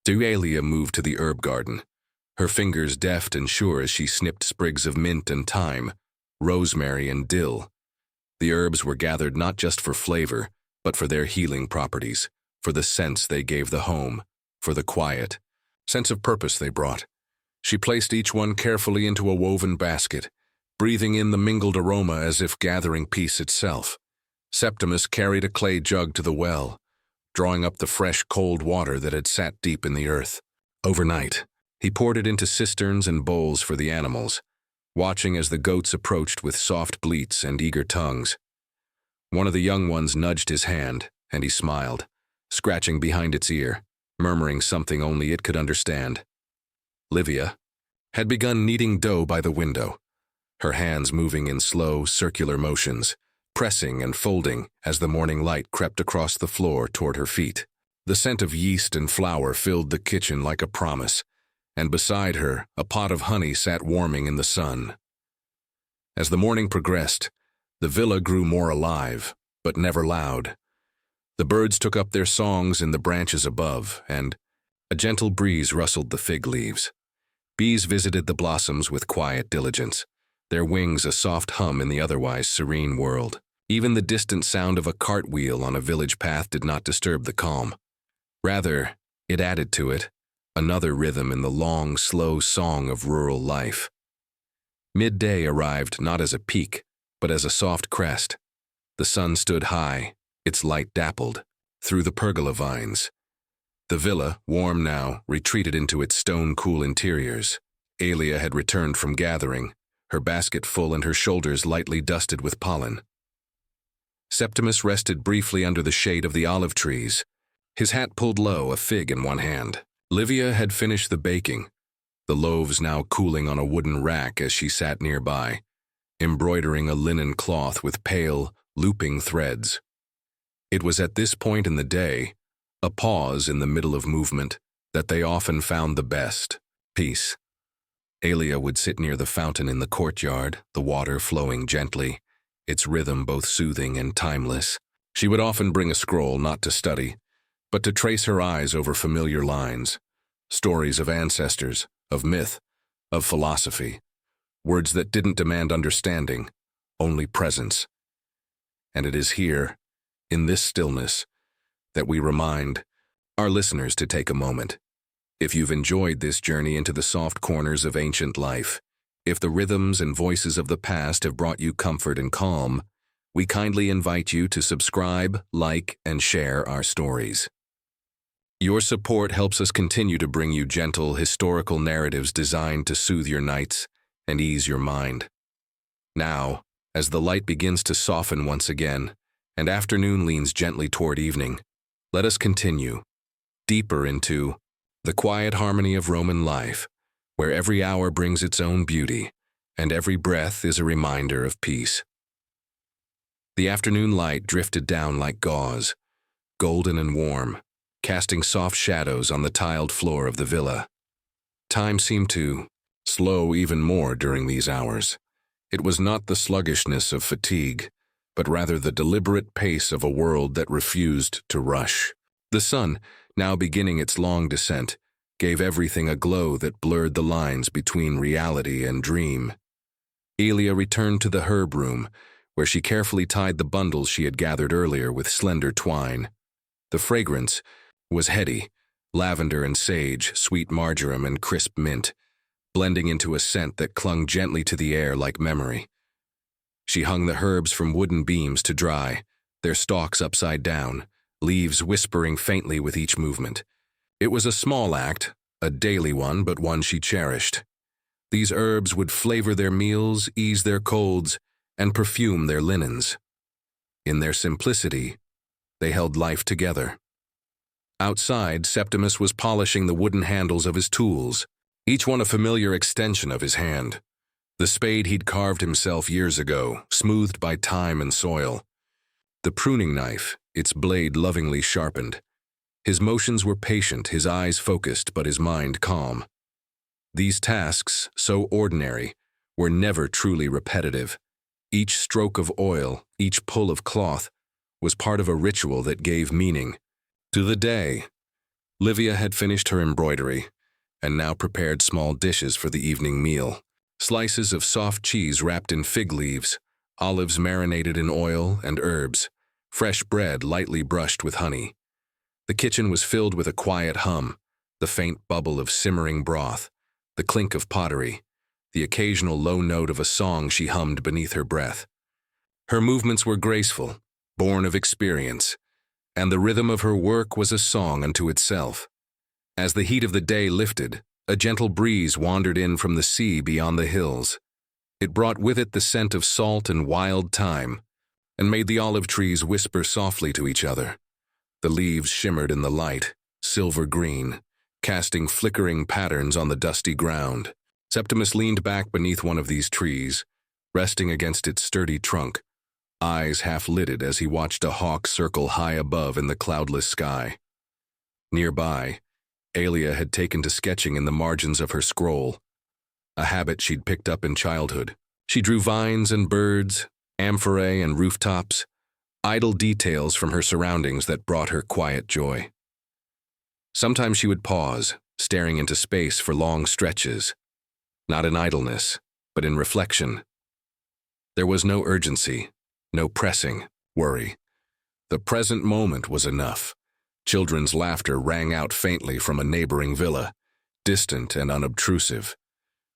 Dualia moved to the herb garden, her fingers deft and sure as she snipped sprigs of mint and thyme, rosemary and dill. The herbs were gathered not just for flavor, but for their healing properties, for the scents they gave the home, for the quiet sense of purpose they brought. She placed each one carefully into a woven basket, breathing in the mingled aroma as if gathering peace itself. Septimus carried a clay jug to the well, drawing up the fresh, cold water that had sat deep in the earth. Overnight, he poured it into cisterns and bowls for the animals, watching as the goats approached with soft bleats and eager tongues. One of the young ones nudged his hand, and he smiled, scratching behind its ear, murmuring something only it could understand. Livia had begun kneading dough by the window, her hands moving in slow, circular motions, pressing and folding as the morning light crept across the floor toward her feet. The scent of yeast and flour filled the kitchen like a promise, and beside her, a pot of honey sat warming in the sun. As the morning progressed, the villa grew more alive, but never loud. The birds took up their songs in the branches above, and a gentle breeze rustled the fig leaves. Bees visited the blossoms with quiet diligence, their wings a soft hum in the otherwise serene world. Even the distant sound of a cartwheel on a village path did not disturb the calm. Rather, it added to it, another rhythm in the long, slow song of rural life. Midday arrived not as a peak, but as a soft crest. The sun stood high, its light dappled through the pergola vines. The villa, warm now, retreated into its stone-cool interiors. Aelia had returned from gathering, her basket full and her shoulders lightly dusted with pollen. Septimus rested briefly under the shade of the olive trees, his hat pulled low, a fig in one hand. Livia had finished the baking, the loaves now cooling on a wooden rack as she sat nearby, embroidering a linen cloth with pale, looping threads. It was at this point in the day, a pause in the middle of movement, that they often found the best peace. Aelia would sit near the fountain in the courtyard, the water flowing gently, its rhythm both soothing and timeless. She would often bring a scroll not to study, but to trace her eyes over familiar lines, stories of ancestors, of myth, of philosophy, words that didn't demand understanding, only presence. And it is here, in this stillness, that we remind our listeners to take a moment. If you've enjoyed this journey into the soft corners of ancient life, if the rhythms and voices of the past have brought you comfort and calm, we kindly invite you to subscribe, like, and share our stories. Your support helps us continue to bring you gentle, historical narratives designed to soothe your nights and ease your mind. Now, as the light begins to soften once again, and afternoon leans gently toward evening, let us continue, deeper into the quiet harmony of Roman life, where every hour brings its own beauty, and every breath is a reminder of peace. The afternoon light drifted down like gauze, golden and warm, casting soft shadows on the tiled floor of the villa. Time seemed to slow even more during these hours. It was not the sluggishness of fatigue, but rather the deliberate pace of a world that refused to rush. The sun, now beginning its long descent, gave everything a glow that blurred the lines between reality and dream. Aelia returned to the herb room, where she carefully tied the bundles she had gathered earlier with slender twine. The fragrance was heady, lavender and sage, sweet marjoram and crisp mint, blending into a scent that clung gently to the air like memory. She hung the herbs from wooden beams to dry, their stalks upside down, leaves whispering faintly with each movement. It was a small act, a daily one, but one she cherished. These herbs would flavor their meals, ease their colds, and perfume their linens. In their simplicity, they held life together. Outside, Septimus was polishing the wooden handles of his tools, each one a familiar extension of his hand. The spade he'd carved himself years ago, smoothed by time and soil. The pruning knife, its blade lovingly sharpened. His motions were patient, his eyes focused, but his mind calm. These tasks, so ordinary, were never truly repetitive. Each stroke of oil, each pull of cloth, was part of a ritual that gave meaning to the day. Livia had finished her embroidery, and now prepared small dishes for the evening meal. Slices of soft cheese wrapped in fig leaves, olives marinated in oil and herbs, fresh bread lightly brushed with honey. The kitchen was filled with a quiet hum, the faint bubble of simmering broth, the clink of pottery, the occasional low note of a song she hummed beneath her breath. Her movements were graceful, born of experience, and the rhythm of her work was a song unto itself. As the heat of the day lifted, a gentle breeze wandered in from the sea beyond the hills. It brought with it the scent of salt and wild thyme, and made the olive trees whisper softly to each other. The leaves shimmered in the light, silver green, casting flickering patterns on the dusty ground. Septimus leaned back beneath one of these trees, resting against its sturdy trunk, eyes half-lidded as he watched a hawk circle high above in the cloudless sky. Nearby, Alia had taken to sketching in the margins of her scroll, a habit she'd picked up in childhood. She drew vines and birds, amphorae and rooftops, idle details from her surroundings that brought her quiet joy. Sometimes she would pause, staring into space for long stretches, not in idleness, but in reflection. There was no urgency, no pressing worry. The present moment was enough. Children's laughter rang out faintly from a neighboring villa, distant and unobtrusive.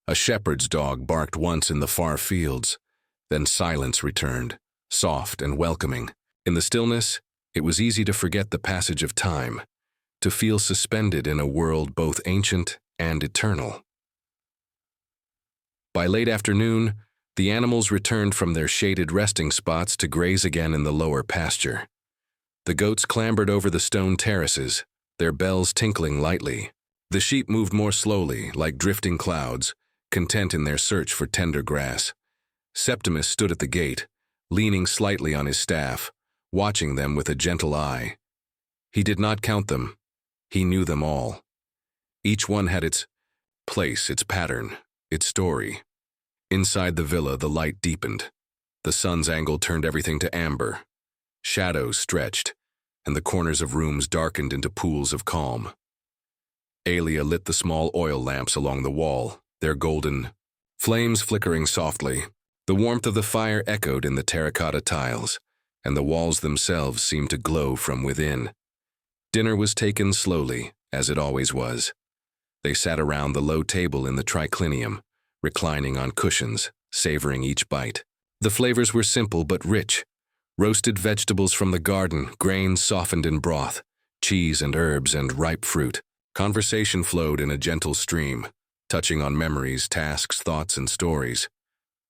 A shepherd's dog barked once in the far fields, then silence returned, soft and welcoming. In the stillness, it was easy to forget the passage of time, to feel suspended in a world both ancient and eternal. By late afternoon, the animals returned from their shaded resting spots to graze again in the lower pasture. The goats clambered over the stone terraces, their bells tinkling lightly. The sheep moved more slowly, like drifting clouds, content in their search for tender grass. Septimus stood at the gate, leaning slightly on his staff, watching them with a gentle eye. He did not count them. He knew them all. Each one had its place, its pattern, its story. Inside the villa, the light deepened. The sun's angle turned everything to amber. Shadows stretched, and the corners of rooms darkened into pools of calm. Alia lit the small oil lamps along the wall, their golden flames flickering softly. The warmth of the fire echoed in the terracotta tiles, and the walls themselves seemed to glow from within. Dinner was taken slowly, as it always was. They sat around the low table in the triclinium, reclining on cushions, savoring each bite. The flavors were simple but rich. Roasted vegetables from the garden, grains softened in broth, cheese and herbs and ripe fruit. Conversation flowed in a gentle stream, touching on memories, tasks, thoughts, and stories.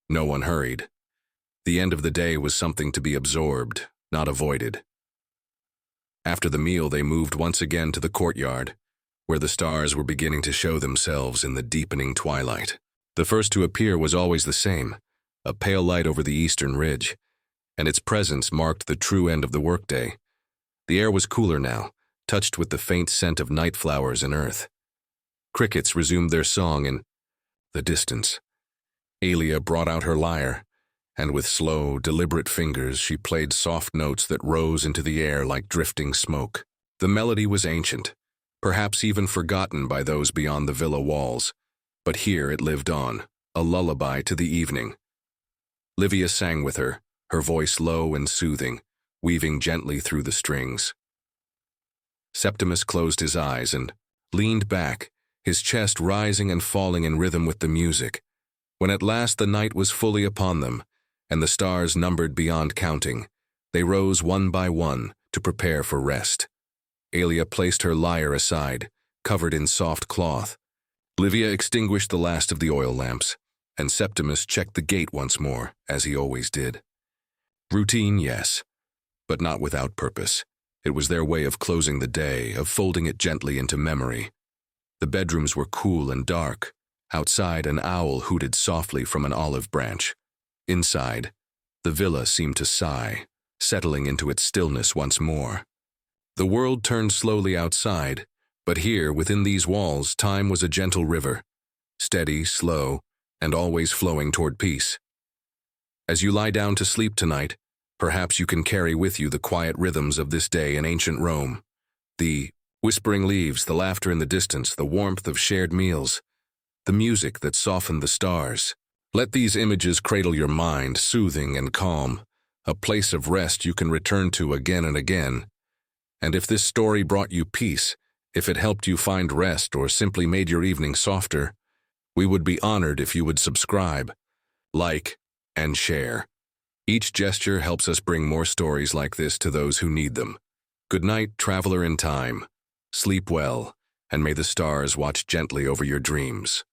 No one hurried. The end of the day was something to be absorbed, not avoided. After the meal, they moved once again to the courtyard, where the stars were beginning to show themselves in the deepening twilight. The first to appear was always the same, a pale light over the eastern ridge, and its presence marked the true end of the workday. The air was cooler now, touched with the faint scent of night flowers and earth. Crickets resumed their song in the distance. Alia brought out her lyre, and with slow, deliberate fingers she played soft notes that rose into the air like drifting smoke. The melody was ancient, perhaps even forgotten by those beyond the villa walls, but here it lived on, a lullaby to the evening. Livia sang with her, her voice low and soothing, weaving gently through the strings. Septimus closed his eyes and leaned back, his chest rising and falling in rhythm with the music. When at last the night was fully upon them, and the stars numbered beyond counting, they rose one by one to prepare for rest. Alia placed her lyre aside, covered in soft cloth. Livia extinguished the last of the oil lamps, and Septimus checked the gate once more, as he always did. Routine, yes, but not without purpose. It was their way of closing the day, of folding it gently into memory. The bedrooms were cool and dark. Outside, an owl hooted softly from an olive branch. Inside, the villa seemed to sigh, settling into its stillness once more. The world turned slowly outside, but here, within these walls, time was a gentle river, steady, slow, and always flowing toward peace. As you lie down to sleep tonight, perhaps you can carry with you the quiet rhythms of this day in ancient Rome. The whispering leaves, the laughter in the distance, the warmth of shared meals, the music that softened the stars. Let these images cradle your mind, soothing and calm, a place of rest you can return to again and again. And if this story brought you peace, if it helped you find rest or simply made your evening softer, we would be honored if you would subscribe, like, and share. Each gesture helps us bring more stories like this to those who need them. Good night, traveler in time. Sleep well, and may the stars watch gently over your dreams.